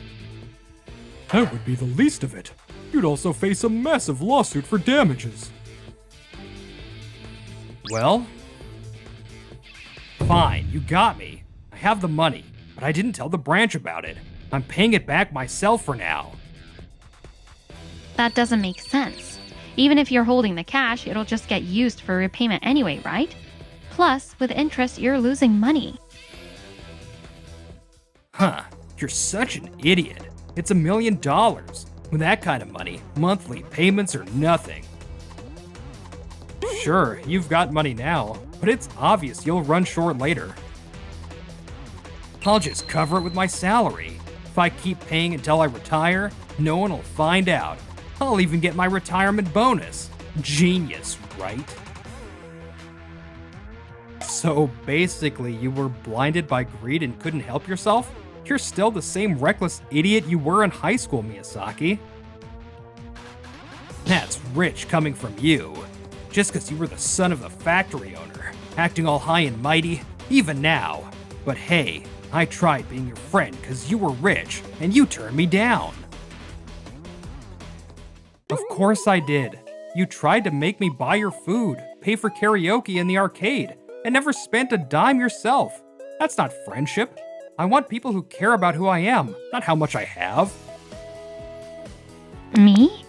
That would be the least of it. You'd also face a massive lawsuit for damages. Well, Fine, you got me. I have the money, but I didn't tell the branch about it. I'm paying it back myself for now. That doesn't make sense. Even if you're holding the cash, it'll just get used for repayment anyway, right? Plus, with interest, you're losing money. Huh, you're such an idiot. It's $1 million. With that kind of money, monthly payments are nothing. Sure, you've got money now, but it's obvious you'll run short later. I'll just cover it with my salary. If I keep paying until I retire, no one will find out. I'll even get my retirement bonus. Genius, right? So basically, you were blinded by greed and couldn't help yourself? You're still the same reckless idiot you were in high school, Miyasaki. That's rich coming from you. Just because you were the son of the factory owner, acting all high and mighty, even now. But hey, I tried being your friend because you were rich, and you turned me down. Of course I did. You tried to make me buy your food, pay for karaoke in the arcade, and never spent a dime yourself. That's not friendship. I want people who care about who I am, not how much I have. Me?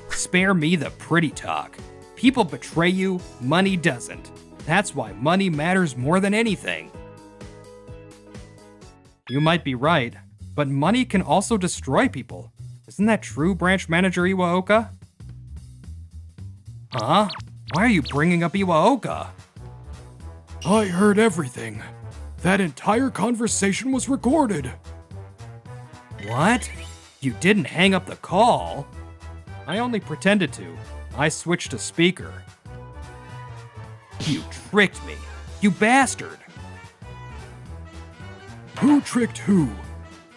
Spare me the pretty talk. People betray you, money doesn't. That's why money matters more than anything. You might be right, but money can also destroy people. Isn't that true, Branch Manager Iwaoka? Huh? Why are you bringing up Iwaoka? I heard everything. That entire conversation was recorded. What? You didn't hang up the call? I only pretended to. I switched to speaker. You tricked me. You bastard. Who tricked who?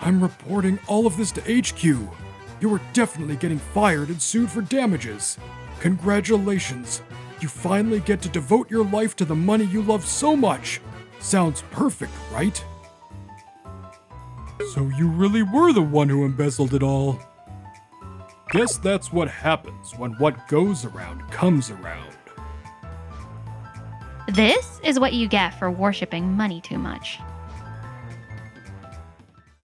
I'm reporting all of this to HQ. You are definitely getting fired and sued for damages. Congratulations. You finally get to devote your life to the money you love so much. Sounds perfect, right? So you really were the one who embezzled it all. Guess that's what happens when what goes around comes around. This is what you get for worshipping money too much.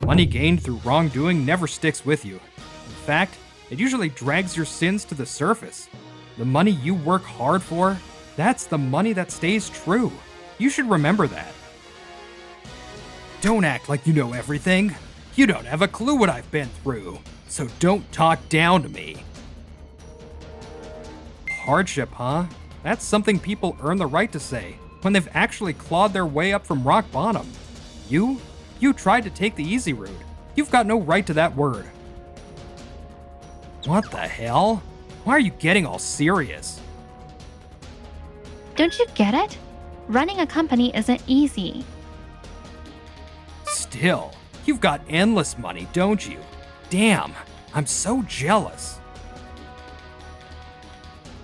Money gained through wrongdoing never sticks with you. In fact, it usually drags your sins to the surface. The money you work hard for, that's the money that stays true. You should remember that. Don't act like you know everything. You don't have a clue what I've been through, so don't talk down to me. Hardship, huh? That's something people earn the right to say when they've actually clawed their way up from rock bottom. You tried to take the easy route. You've got no right to that word. What the hell? Why are you getting all serious? Don't you get it? Running a company isn't easy. Still, you've got endless money, don't you? Damn, I'm so jealous.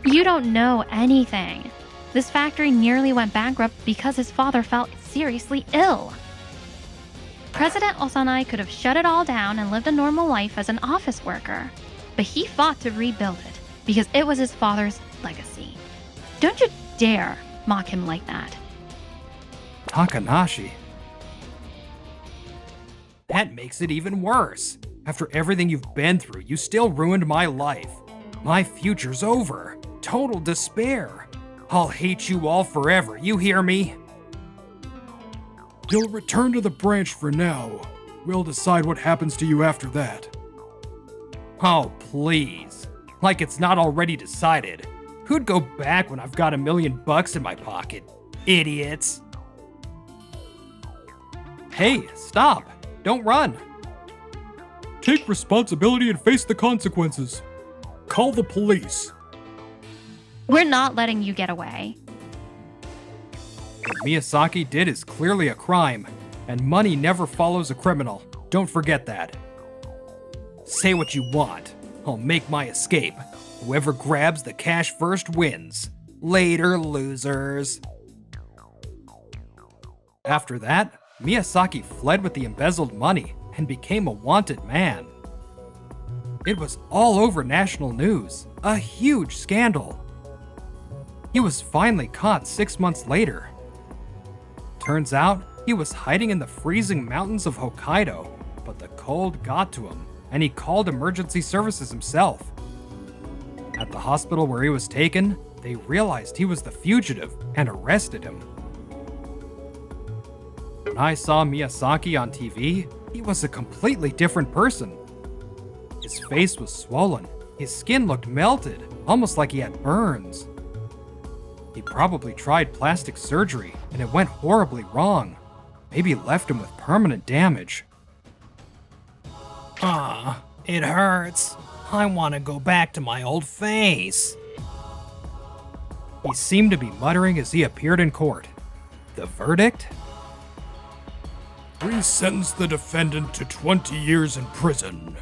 You don't know anything. This factory nearly went bankrupt because his father fell seriously ill. President Osanai could have shut it all down and lived a normal life as an office worker, but he fought to rebuild it because it was his father's legacy. Don't you dare mock him like that. Takanashi. That makes it even worse. After everything you've been through, you still ruined my life. My future's over. Total despair. I'll hate you all forever, you hear me? You'll return to the branch for now. We'll decide what happens to you after that. Oh, please. Like it's not already decided. Who'd go back when I've got $1 million in my pocket? Idiots. Hey, stop. Don't run. Take responsibility and face the consequences. Call the police. We're not letting you get away. What Miyasaki did is clearly a crime, and money never follows a criminal. Don't forget that. Say what you want. I'll make my escape. Whoever grabs the cash first wins. Later, losers. After that, Miyasaki fled with the embezzled money and became a wanted man. It was all over national news, a huge scandal. He was finally caught 6 months later. Turns out, he was hiding in the freezing mountains of Hokkaido, but the cold got to him, and he called emergency services himself. At the hospital where he was taken, they realized he was the fugitive and arrested him. When I saw Miyasaki on TV, he was a completely different person. His face was swollen, his skin looked melted, almost like he had burns. He probably tried plastic surgery, and it went horribly wrong. Maybe left him with permanent damage. It hurts. I want to go back to my old face. He seemed to be muttering as he appeared in court. The verdict? We sentence the defendant to 20 years in prison.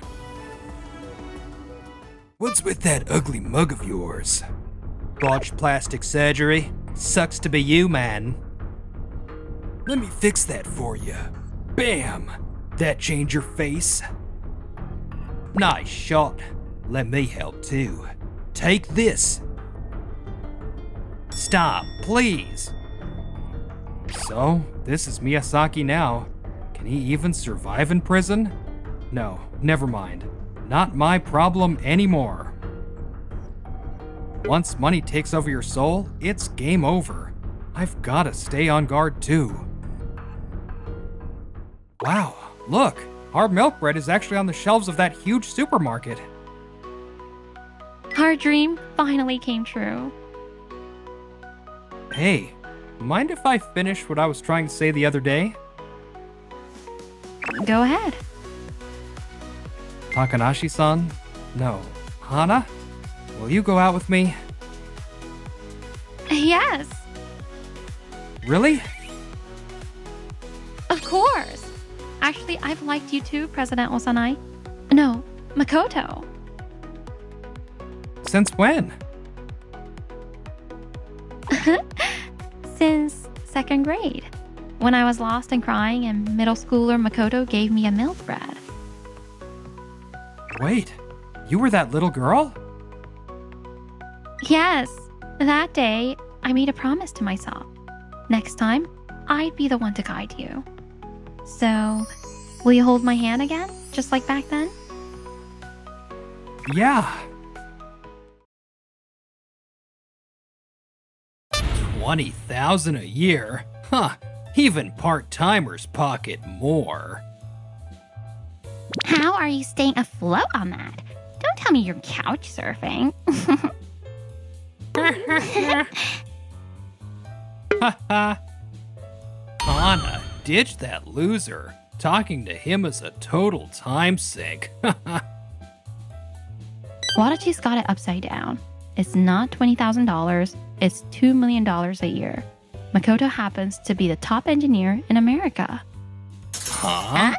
What's with that ugly mug of yours? Botched plastic surgery? Sucks to be you, man. Let me fix that for you. Bam! That change your face? Nice shot. Let me help too. Take this. Stop, please. So, this is Miyasaki now. Can he even survive in prison? No, never mind. Not my problem anymore. Once money takes over your soul, it's game over. I've gotta stay on guard too. Wow, look! Our milk bread is actually on the shelves of that huge supermarket. Our dream finally came true. Hey, mind if I finish what I was trying to say the other day? Go ahead. Takanashi-san? No. Hana? Will you go out with me? Yes, Really? of course. Actually, I've liked you too, President Osanai. No, Makoto. Since when? Since second grade, when I was lost and crying and middle schooler Makoto gave me a milk bread. Wait, you were that little girl? Yes, that day I made a promise to myself. Next time, I'd be the one to guide you. So, will you hold my hand again, just like back then? Yeah. 20,000 a year? Huh, even part-timers pocket more. How are you staying afloat on that? Don't tell me you're couch surfing. Haha. Hana, ditch that loser. Talking to him is a total time sink. Wadachi's got it upside down. It's not $20,000, it's $2 million a year. Makoto happens to be the top engineer in America. Huh?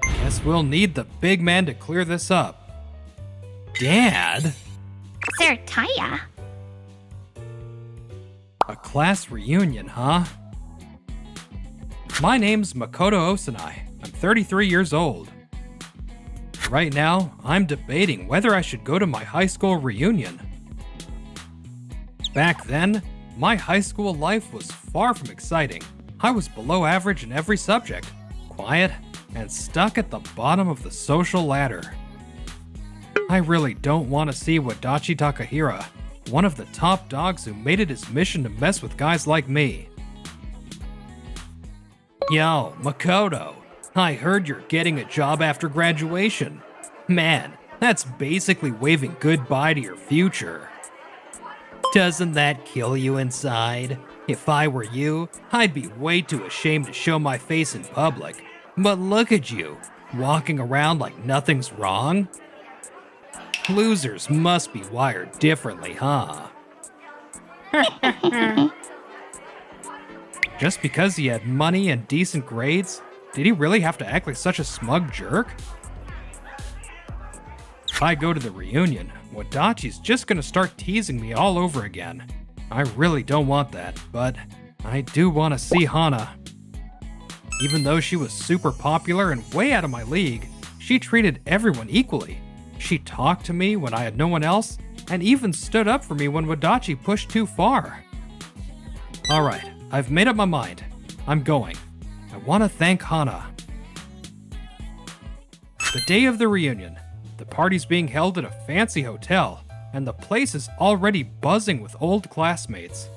Guess we'll need the big man to clear this up. Dad? Sir Taya. A class reunion, huh? My name's Makoto Osanai. I'm 33 years old. Right now, I'm debating whether I should go to my high school reunion. Back then, my high school life was far from exciting. I was below average in every subject, quiet, and stuck at the bottom of the social ladder. I really don't want to see Wadachi Takahira, one of the top dogs who made it his mission to mess with guys like me. Yo, Makoto, I heard you're getting a job after graduation. Man, that's basically waving goodbye to your future. Doesn't that kill you inside? If I were you, I'd be way too ashamed to show my face in public. But look at you, walking around like nothing's wrong. Losers must be wired differently, huh? Just because he had money and decent grades, did he really have to act like such a smug jerk? If I go to the reunion, Wadachi's just gonna start teasing me all over again. I really don't want that, but I do want to see Hana. Even though she was super popular and way out of my league, she treated everyone equally. She talked to me when I had no one else, and even stood up for me when Wadachi pushed too far. Alright, I've made up my mind. I'm going. I want to thank Hana. The day of the reunion. The party's being held at a fancy hotel, and the place is already buzzing with old classmates.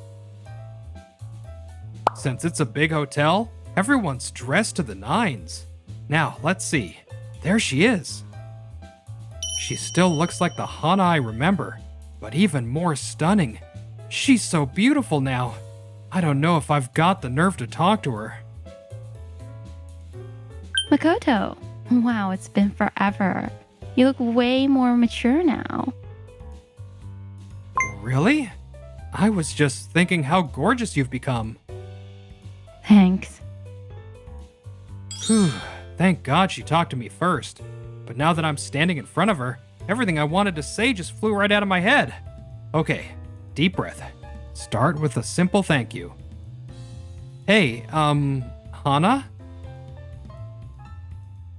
Since it's a big hotel, everyone's dressed to the nines. Now, let's see. There she is. She still looks like the Hana I remember, but even more stunning. She's so beautiful now. I don't know if I've got the nerve to talk to her. Makoto, wow, it's been forever. You look way more mature now. Really? I was just thinking how gorgeous you've become. Thanks. Whew, thank God she talked to me first. But now that I'm standing in front of her, everything I wanted to say just flew right out of my head. Okay, deep breath. Start with a simple thank you. Hey, Hana?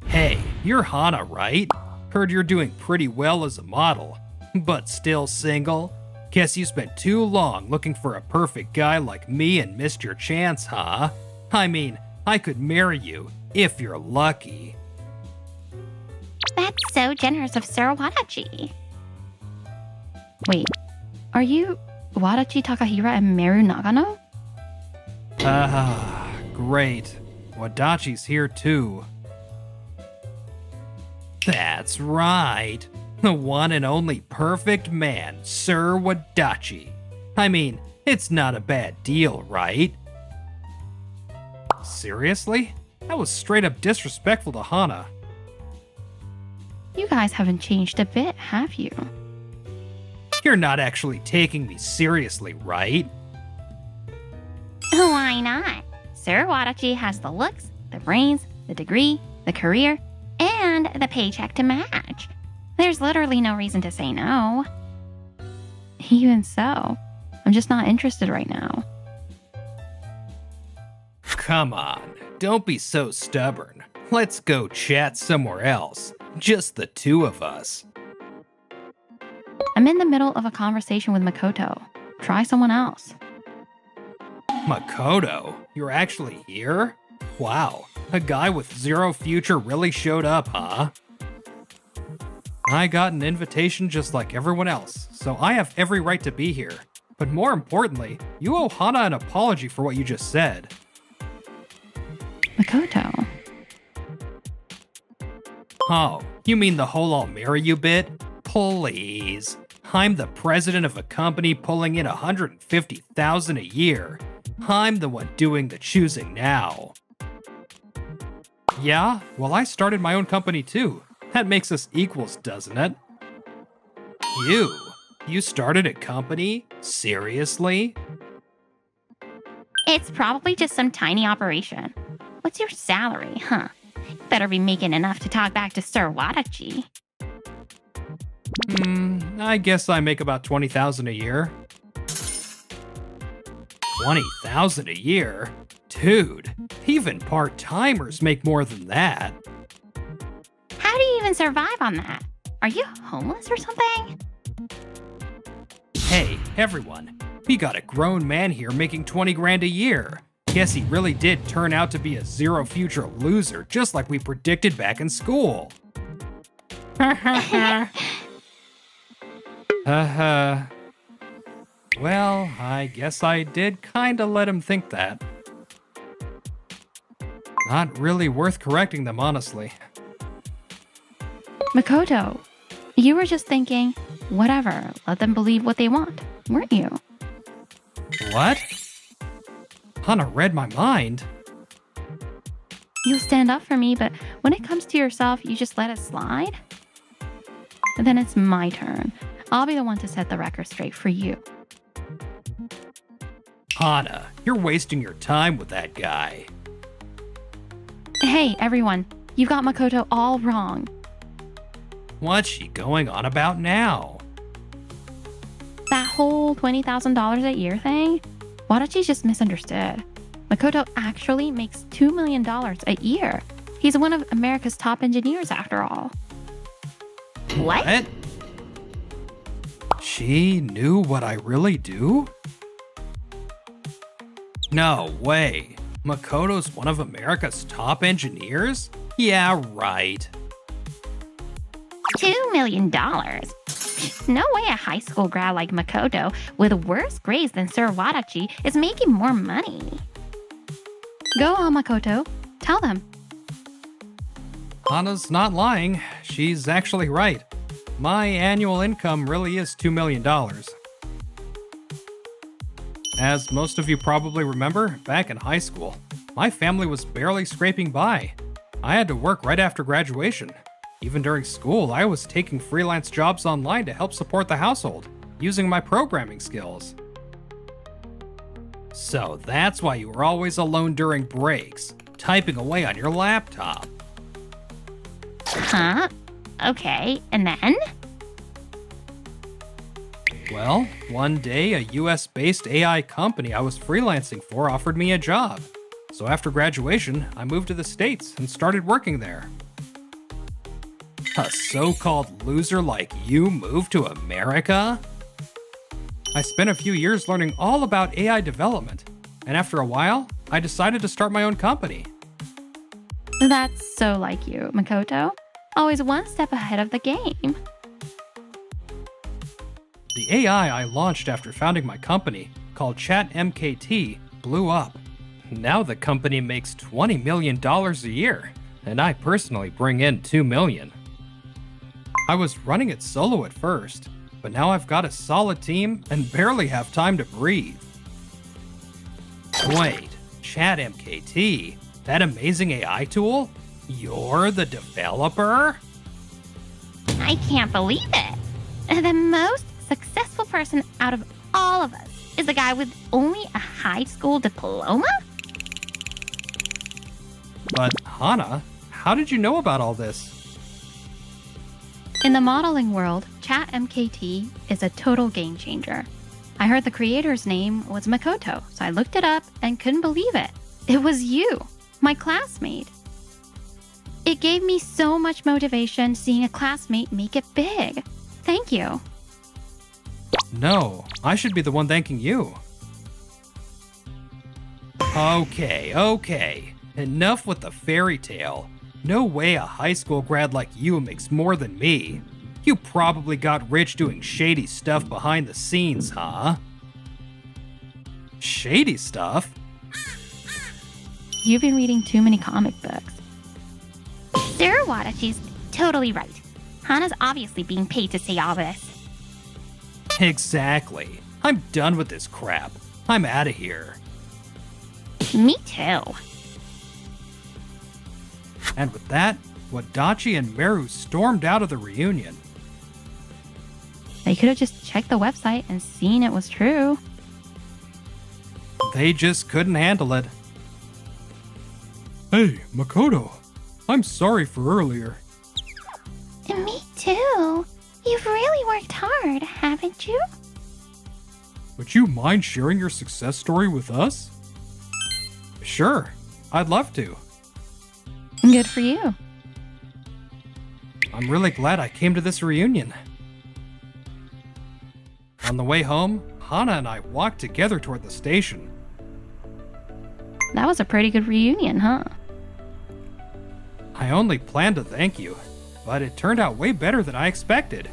Hey, you're Hana, right? Heard you're doing pretty well as a model, but still single? Guess you spent too long looking for a perfect guy like me and missed your chance, huh? I mean, I could marry you if you're lucky. That's so generous of Sir Wadachi. Wait, are you Wadachi Takahira and Meru Nagano? Ah, great. Wadachi's here too. That's right. The one and only perfect man, Sir Wadachi. I mean, it's not a bad deal, right? Seriously? That was straight up disrespectful to Hana. You guys haven't changed a bit, have you? You're not actually taking me seriously, right? Why not? Sir Wadachi has the looks, the brains, the degree, the career, and the paycheck to match. There's literally no reason to say no. Even so, I'm just not interested right now. Come on, don't be so stubborn. Let's go chat somewhere else. Just the two of us. I'm in the middle of a conversation with Makoto. Try someone else. Makoto, you're actually here? Wow, a guy with zero future really showed up, huh? I got an invitation just like everyone else, so I have every right to be here. But more importantly, you owe Hana an apology for what you just said. Makoto. Oh, you mean the whole I'll marry you bit? Please. I'm the president of a company pulling in $150,000 a year. I'm the one doing the choosing now. Yeah, well, I started my own company too. That makes us equals, doesn't it? You started a company? Seriously? It's probably just some tiny operation. What's your salary, huh? Better be making enough to talk back to Sir Wadachi. I guess I make about $20,000 a year. $20,000 a year? Dude, even part-timers make more than that. How do you even survive on that? Are you homeless or something? Hey, everyone. We got a grown man here making 20 grand a year. Guess he really did turn out to be a zero future loser, just like we predicted back in school. Well, I guess I did kinda let him think that. Not really worth correcting them, honestly. Makoto, you were just thinking, whatever, let them believe what they want, weren't you? What? Hana read my mind. You'll stand up for me, but when it comes to yourself, you just let it slide? And then it's my turn. I'll be the one to set the record straight for you. Hana, you're wasting your time with that guy. Hey, everyone, you got Makoto all wrong. What's she going on about now? That whole $20,000 a year thing? Wadachi just misunderstood. Makoto actually makes $2 million a year. He's one of America's top engineers, after all. What? She knew what I really do? No way. Makoto's one of America's top engineers? Yeah, right. $2 million. No way a high school grad like Makoto, with worse grades than Sir Wadachi, is making more money. Go on, Makoto. Tell them. Hana's not lying. She's actually right. My annual income really is $2 million. As most of you probably remember, back in high school, my family was barely scraping by. I had to work right after graduation. Even during school, I was taking freelance jobs online to help support the household, using my programming skills. So that's why you were always alone during breaks, typing away on your laptop. Huh? Okay, and then? Well, one day a US-based AI company I was freelancing for offered me a job. So after graduation, I moved to the States and started working there. A so-called loser like you moved to America? I spent a few years learning all about AI development, and after a while, I decided to start my own company. That's so like you, Makoto. Always one step ahead of the game. The AI I launched after founding my company, called ChatMKT, blew up. Now the company makes $20 million a year, and I personally bring in $2 million. I was running it solo at first, but now I've got a solid team and barely have time to breathe. Wait, ChatMKT? That amazing AI tool? You're the developer? I can't believe it. The most successful person out of all of us is the guy with only a high school diploma? But Hana, how did you know about all this? In the modeling world, ChatMKT is a total game changer. I heard the creator's name was Makoto, so I looked it up and couldn't believe it. It was you, my classmate. It gave me so much motivation seeing a classmate make it big. Thank you. No, I should be the one thanking you. Okay. Enough with the fairy tale. No way a high school grad like you makes more than me. You probably got rich doing shady stuff behind the scenes, huh? Shady stuff? You've been reading too many comic books. Sir Wadachi's totally right. Hana's obviously being paid to say all this. Exactly. I'm done with this crap. I'm out of here. Me too. And with that, Wadachi and Meru stormed out of the reunion. They could have just checked the website and seen it was true. They just couldn't handle it. Hey, Makoto. I'm sorry for earlier. Me too. You've really worked hard, haven't you? Would you mind sharing your success story with us? Sure, I'd love to. Good for you. I'm really glad I came to this reunion. On the way home, Hana and I walked together toward the station. That was a pretty good reunion, huh? I only planned to thank you, but it turned out way better than I expected.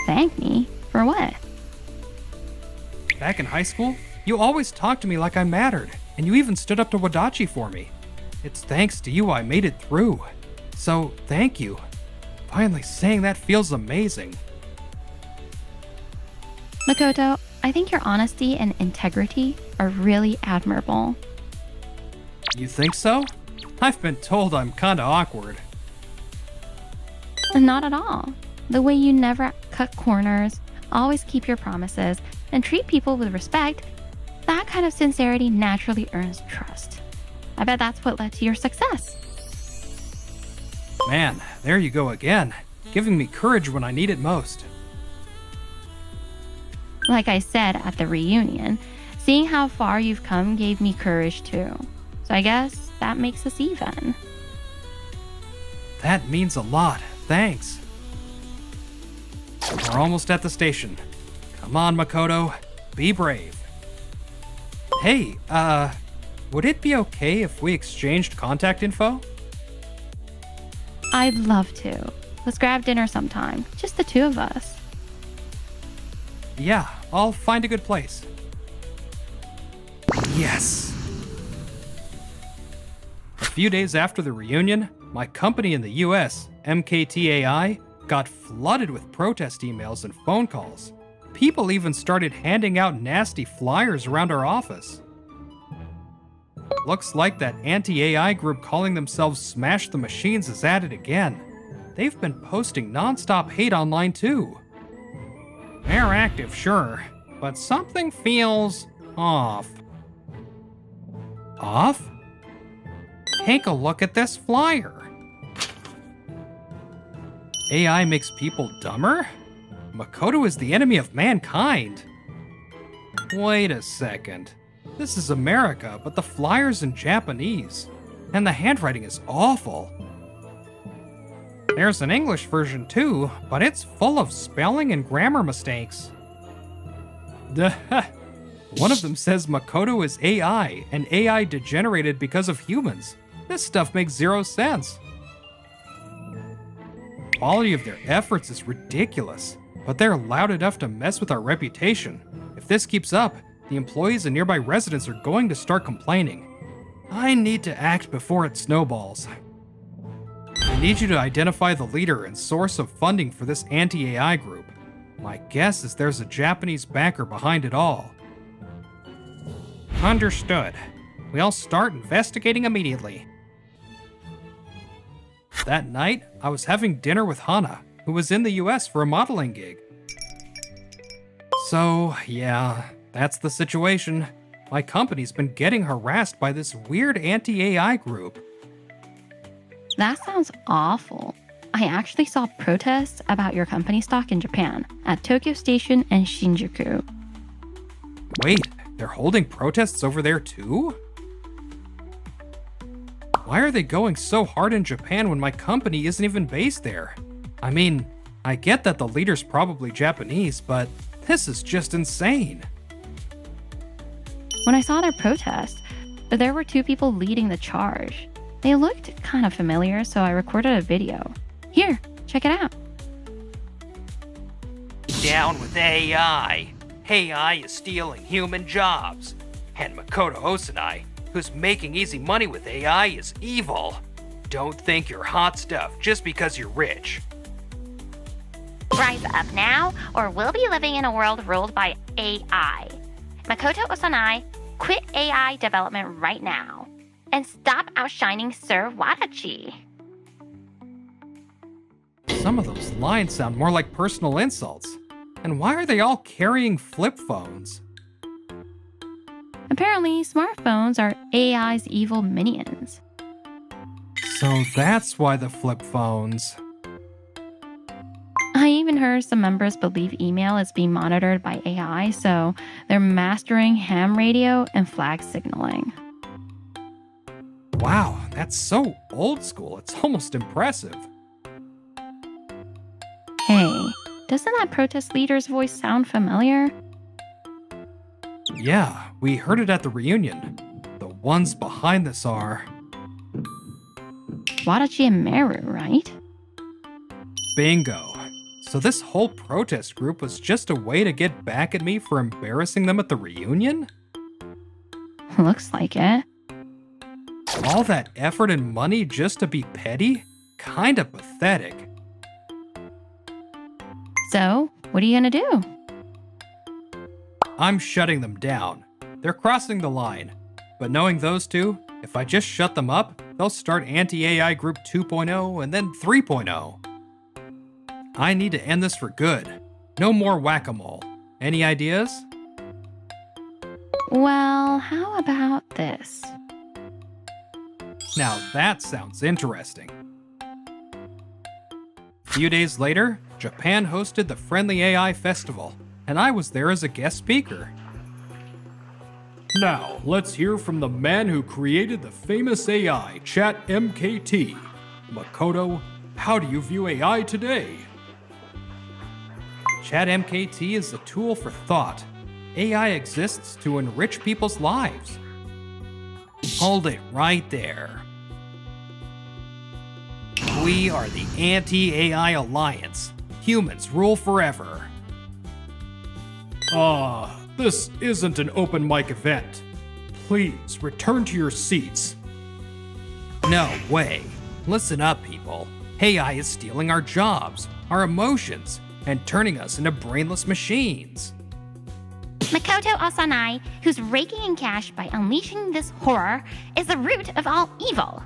Thank me? For what? Back in high school, you always talked to me like I mattered, and you even stood up to Wadachi for me. It's thanks to you I made it through. So, thank you. Finally saying that feels amazing. Makoto, I think your honesty and integrity are really admirable. You think so? I've been told I'm kinda awkward. Not at all. The way you never cut corners, always keep your promises, and treat people with respect, that kind of sincerity naturally earns trust. I bet that's what led to your success. Man, there you go again, giving me courage when I need it most. Like I said at the reunion, seeing how far you've come gave me courage too. So I guess that makes us even. That means a lot, thanks. We're almost at the station. Come on, Makoto, be brave. Hey, would it be okay if we exchanged contact info? I'd love to. Let's grab dinner sometime. Just the two of us. Yeah, I'll find a good place. Yes! A few days after the reunion, my company in the US, MKTAI, got flooded with protest emails and phone calls. People even started handing out nasty flyers around our office. Looks like that anti-AI group calling themselves Smash the Machines is at it again. They've been posting non-stop hate online too. They're active, sure, but something feels off. Off? Take a look at this flyer. AI makes people dumber? Makoto is the enemy of mankind. Wait a second. This is America, but the flyer's in Japanese. And the handwriting is awful. There's an English version too, but it's full of spelling and grammar mistakes. One of them says Makoto is AI, and AI degenerated because of humans. This stuff makes zero sense. The quality of their efforts is ridiculous, but they're loud enough to mess with our reputation. If this keeps up, the employees and nearby residents are going to start complaining. I need to act before it snowballs. I need you to identify the leader and source of funding for this anti-AI group. My guess is there's a Japanese backer behind it all. Understood. We'll start investigating immediately. That night, I was having dinner with Hana, who was in the US for a modeling gig. So, yeah, that's the situation. My company's been getting harassed by this weird anti-AI group. That sounds awful. I actually saw protests about your company stock in Japan at Tokyo Station and Shinjuku. Wait, they're holding protests over there too? Why are they going so hard in Japan when my company isn't even based there? I mean, I get that the leader's probably Japanese, but this is just insane. When I saw their protest, there were two people leading the charge. They looked kind of familiar, so I recorded a video. Here, check it out. Down with AI. AI is stealing human jobs. And Makoto Osanai, who's making easy money with AI, is evil. Don't think you're hot stuff just because you're rich. Rise up now, or we'll be living in a world ruled by AI. Makoto Osanai, quit AI development right now. And stop outshining Sir Wadachi. Some of those lines sound more like personal insults. And why are they all carrying flip phones? Apparently, smartphones are AI's evil minions. So that's why the flip phones. I even heard some members believe email is being monitored by AI, so they're mastering ham radio and flag signaling. Wow, that's so old school, it's almost impressive. Hey, doesn't that protest leader's voice sound familiar? Yeah, we heard it at the reunion. The ones behind this are... Wadachi and Meru, right? Bingo. So this whole protest group was just a way to get back at me for embarrassing them at the reunion? Looks like it. All that effort and money just to be petty? Kinda pathetic. So, what are you gonna do? I'm shutting them down. They're crossing the line. But knowing those two, if I just shut them up, they'll start anti-AI group 2.0 and then 3.0. I need to end this for good. No more whack-a-mole. Any ideas? Well, how about this? Now that sounds interesting. A few days later, Japan hosted the Friendly AI Festival, and I was there as a guest speaker. Now, let's hear from the man who created the famous AI, ChatMKT. Makoto, how do you view AI today? ChatMKT is a tool for thought. AI exists to enrich people's lives. Hold it right there. We are the Anti-AI Alliance. Humans rule forever. This isn't an open mic event. Please return to your seats. No way. Listen up, people. AI is stealing our jobs, our emotions, and turning us into brainless machines. Makoto Osanai, who's raking in cash by unleashing this horror, is the root of all evil.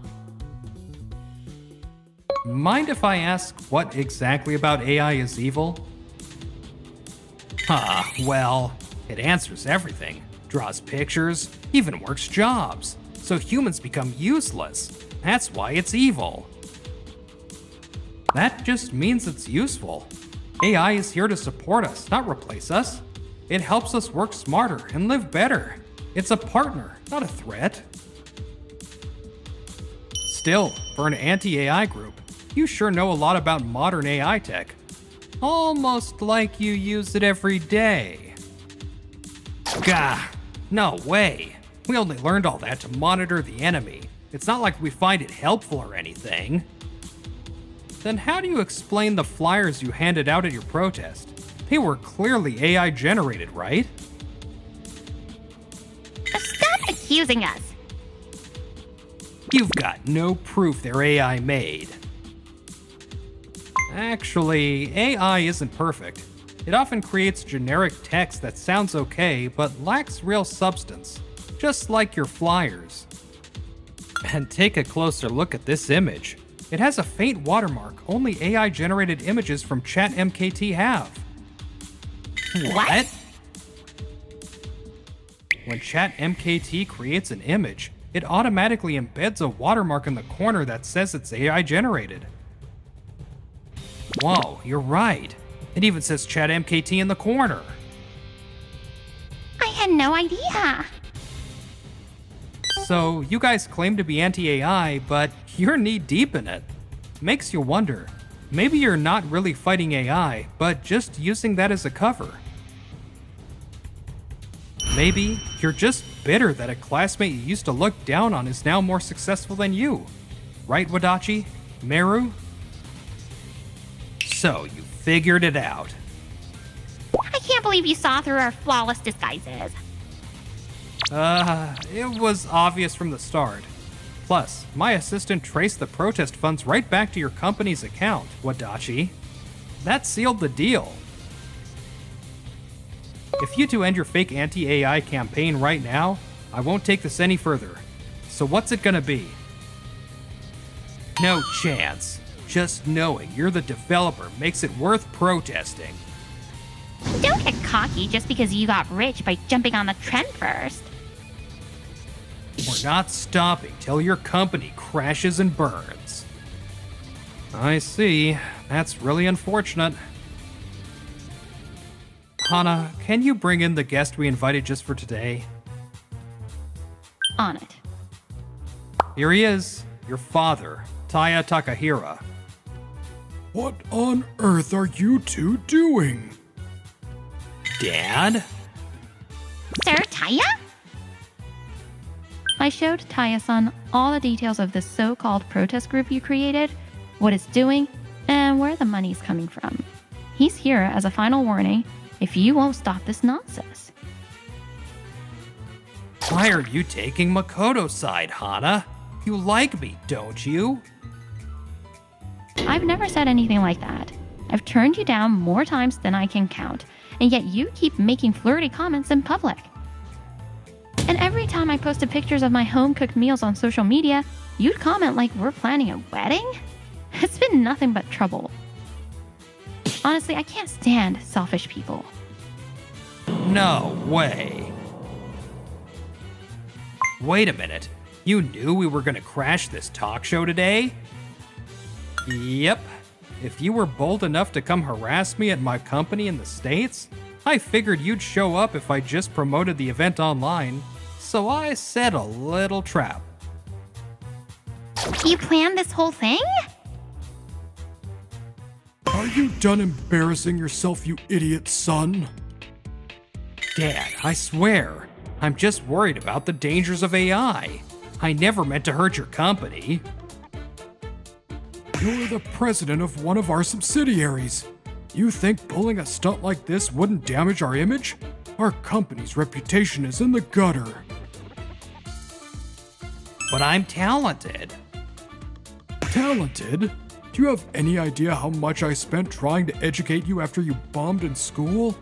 Mind if I ask what exactly about AI is evil? Well, it answers everything, draws pictures, even works jobs, so humans become useless. That's why it's evil. That just means it's useful. AI is here to support us, not replace us. It helps us work smarter and live better. It's a partner, not a threat. Still, for an anti-AI group, you sure know a lot about modern AI tech. Almost like you use it every day. Gah, no way. We only learned all that to monitor the enemy. It's not like we find it helpful or anything. Then how do you explain the flyers you handed out at your protest? They were clearly AI generated, right? Stop accusing us. You've got no proof they're AI made. Actually, AI isn't perfect. It often creates generic text that sounds okay but lacks real substance, just like your flyers. And take a closer look at this image. It has a faint watermark only AI-generated images from ChatMKT have. What? When ChatMKT creates an image, it automatically embeds a watermark in the corner that says it's AI-generated. Whoa, you're right. It even says ChatMKT in the corner. I had no idea. So, you guys claim to be anti-AI, but you're knee-deep in it. Makes you wonder, maybe you're not really fighting AI, but just using that as a cover. Maybe you're just bitter that a classmate you used to look down on is now more successful than you. Right, Wadachi? Meru? So, you figured it out. I can't believe you saw through our flawless disguises. It was obvious from the start. Plus, my assistant traced the protest funds right back to your company's account, Wadachi. That sealed the deal. If you two end your fake anti-AI campaign right now, I won't take this any further. So what's it gonna be? No chance. Just knowing you're the developer makes it worth protesting. Don't get cocky just because you got rich by jumping on the trend first. We're not stopping till your company crashes and burns. I see. That's really unfortunate. Hana, can you bring in the guest we invited just for today? On it. Here he is, your father, Taya Takahira. What on earth are you two doing? Dad? Sir Taya? I showed Taya-san all the details of this so-called protest group you created, what it's doing, and where the money's coming from. He's here as a final warning if you won't stop this nonsense. Why are you taking Makoto's side, Hana? You like me, don't you? I've never said anything like that. I've turned you down more times than I can count, and yet you keep making flirty comments in public. And every time I posted pictures of my home-cooked meals on social media, you'd comment like we're planning a wedding? It's been nothing but trouble. Honestly, I can't stand selfish people. No way. Wait a minute. You knew we were gonna crash this talk show today? Yep. If you were bold enough to come harass me at my company in the States, I figured you'd show up if I just promoted the event online, so I set a little trap. You planned this whole thing? Are you done embarrassing yourself, you idiot son? Dad, I swear, I'm just worried about the dangers of AI. I never meant to hurt your company. You're the president of one of our subsidiaries. You think pulling a stunt like this wouldn't damage our image? Our company's reputation is in the gutter. But I'm talented. Talented? Do you have any idea how much I spent trying to educate you after you bombed in school?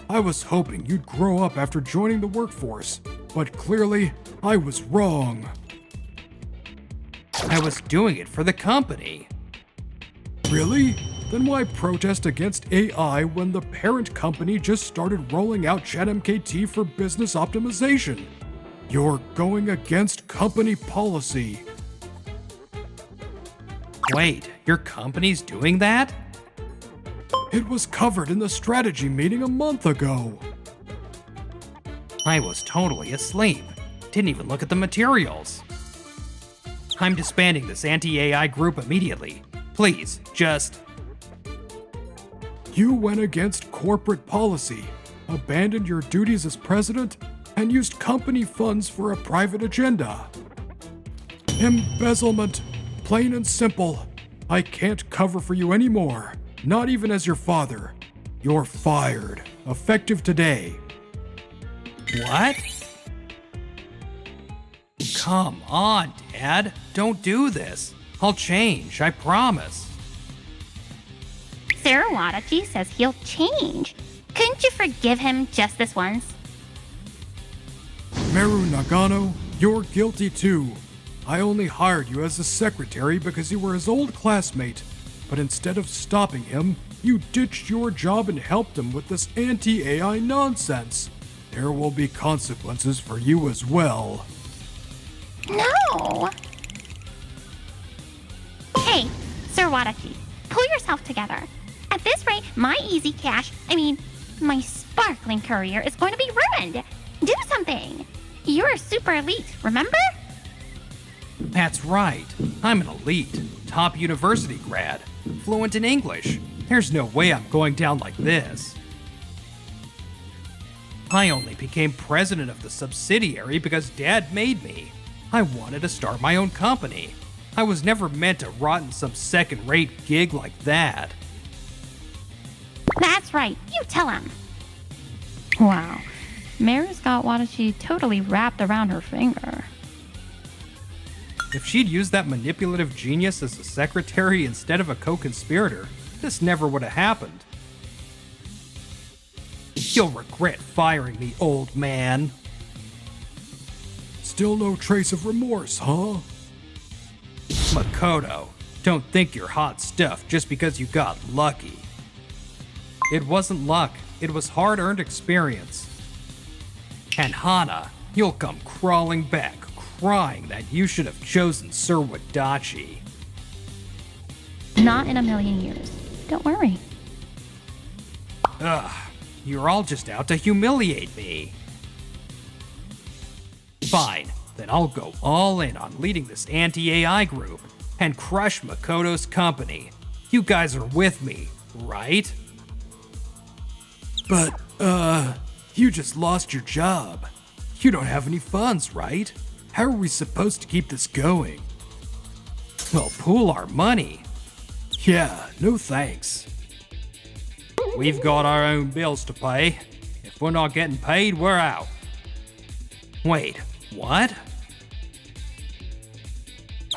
I was hoping you'd grow up after joining the workforce, but clearly, I was wrong. I was doing it for the company. Really? Then why protest against AI when the parent company just started rolling out ChatMKT for business optimization? You're going against company policy. Wait, your company's doing that? It was covered in the strategy meeting a month ago. I was totally asleep. Didn't even look at the materials. I'm disbanding this anti-AI group immediately. Please, just... You went against corporate policy, abandoned your duties as president, and used company funds for a private agenda. Embezzlement, plain and simple. I can't cover for you anymore, not even as your father. You're fired, effective today. What? Come on, Dad. Don't do this. I'll change, I promise. Sabotage says he'll change. Couldn't you forgive him just this once? Meru Nagano, you're guilty too. I only hired you as a secretary because you were his old classmate, but instead of stopping him, you ditched your job and helped him with this anti-AI nonsense. There will be consequences for you as well. No! Hey, Sabotage, pull yourself together. At this rate, my my sparkling career is going to be ruined. Do something. You're super elite, remember? That's right. I'm an elite, top university grad, fluent in English. There's no way I'm going down like this. I only became president of the subsidiary because Dad made me. I wanted to start my own company. I was never meant to rot in some second-rate gig like that. That's right, you tell him. Wow. Mary's got Watashi totally wrapped around her finger. If she'd used that manipulative genius as a secretary instead of a co-conspirator, this never would have happened. You'll regret firing me, old man. Still no trace of remorse, huh? Makoto, don't think you're hot stuff just because you got lucky. It wasn't luck, it was hard-earned experience. And Hana, you'll come crawling back, crying that you should have chosen Sir Wadachi. Not in a million years. Don't worry. Ugh, you're all just out to humiliate me. Fine, then I'll go all in on leading this anti-AI group and crush Makoto's company. You guys are with me, right? But, you just lost your job. You don't have any funds, right? How are we supposed to keep this going? Well, pool our money. Yeah, no thanks. We've got our own bills to pay. If we're not getting paid, we're out. Wait, what?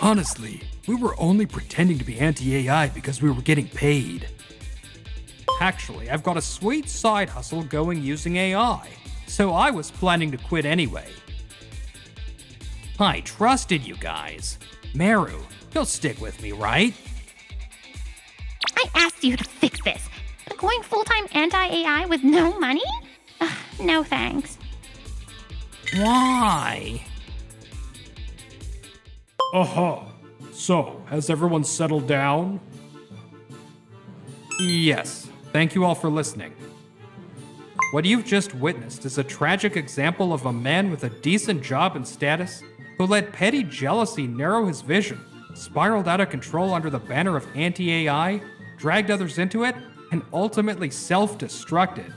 Honestly, we were only pretending to be anti-AI because we were getting paid. Actually, I've got a sweet side hustle going using AI, so I was planning to quit anyway. I trusted you guys. Meru, you'll stick with me, right? I asked you to fix this. But going full-time anti-AI with no money? Ugh, no thanks. Why? Uh-huh. So, has everyone settled down? Yes. Thank you all for listening. What you've just witnessed is a tragic example of a man with a decent job and status who let petty jealousy narrow his vision, spiraled out of control under the banner of anti-AI, dragged others into it, and ultimately self-destructed.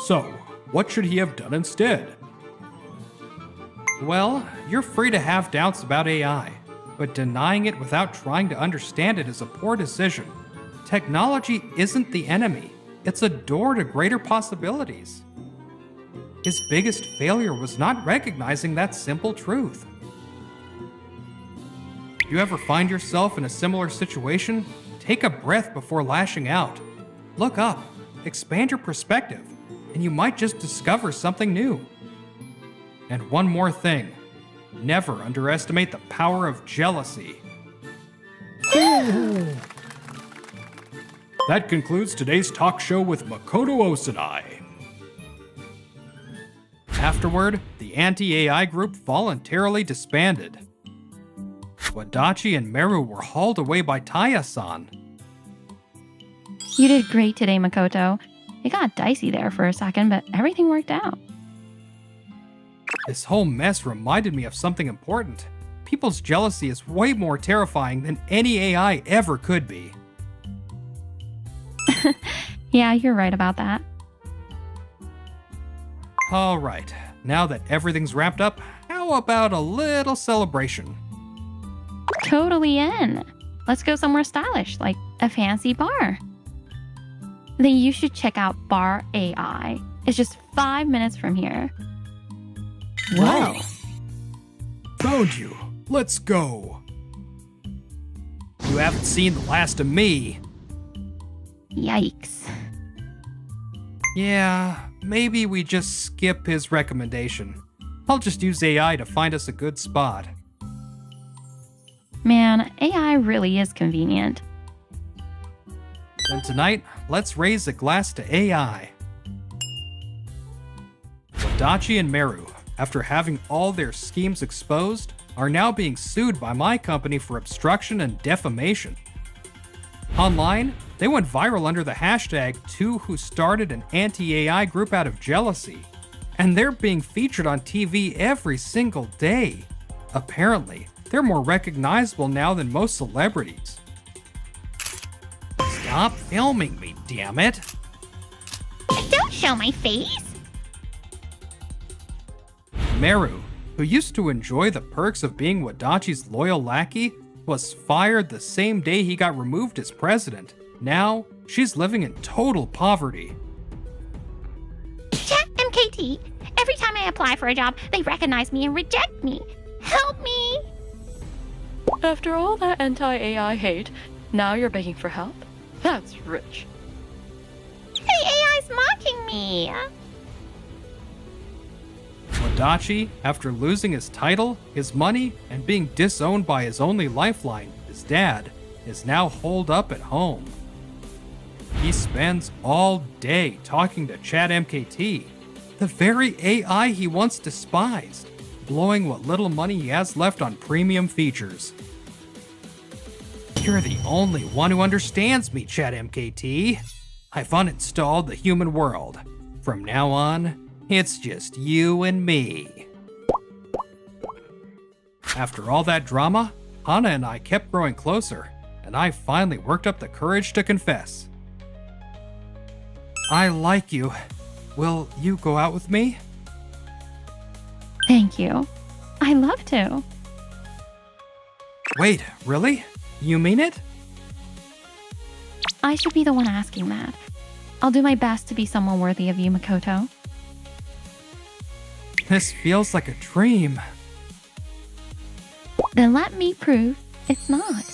So, what should he have done instead? Well, you're free to have doubts about AI, but denying it without trying to understand it is a poor decision. Technology isn't the enemy, it's a door to greater possibilities. His biggest failure was not recognizing that simple truth. You ever find yourself in a similar situation? Take a breath before lashing out. Look up, expand your perspective, and you might just discover something new. And one more thing, never underestimate the power of jealousy. That concludes today's talk show with Makoto Osanai. Afterward, the anti-AI group voluntarily disbanded. Wadachi and Meru were hauled away by Taya-san. You did great today, Makoto. It got dicey there for a second, but everything worked out. This whole mess reminded me of something important. People's jealousy is way more terrifying than any AI ever could be. Yeah, you're right about that. Alright, now that everything's wrapped up, how about a little celebration? Totally in. Let's go somewhere stylish, like a fancy bar. Then you should check out Bar AI. It's just 5 minutes from here. Wow. Found you. Let's go. You haven't seen the last of me. Yikes. Yeah, maybe we just skip his recommendation. I'll just use AI to find us a good spot. Man, AI really is convenient. And tonight, let's raise a glass to AI. Wadachi and Meru, after having all their schemes exposed, are now being sued by my company for obstruction and defamation. Online, they went viral under the hashtag two who started an anti-AI group out of jealousy, and they're being featured on TV every single day. Apparently, they're more recognizable now than most celebrities. Stop filming me, damn it! Don't show my face. Meru, who used to enjoy the perks of being Wadachi's loyal lackey, was fired the same day he got removed as president. Now, she's living in total poverty. Chat MKT. Every time I apply for a job, they recognize me and reject me. Help me! After all that anti-AI hate, now you're begging for help? That's rich. The AI's mocking me. Wadachi, after losing his title, his money, and being disowned by his only lifeline, his dad, is now holed up at home. He spends all day talking to ChatMKT, the very AI he once despised, blowing what little money he has left on premium features. You're the only one who understands me, ChatMKT. I've uninstalled the human world. From now on, it's just you and me. After all that drama, Hana and I kept growing closer, and I finally worked up the courage to confess. I like you. Will you go out with me? Thank you. I'd love to. Wait, really? You mean it? I should be the one asking that. I'll do my best to be someone worthy of you, Makoto. This feels like a dream. Then let me prove it's not.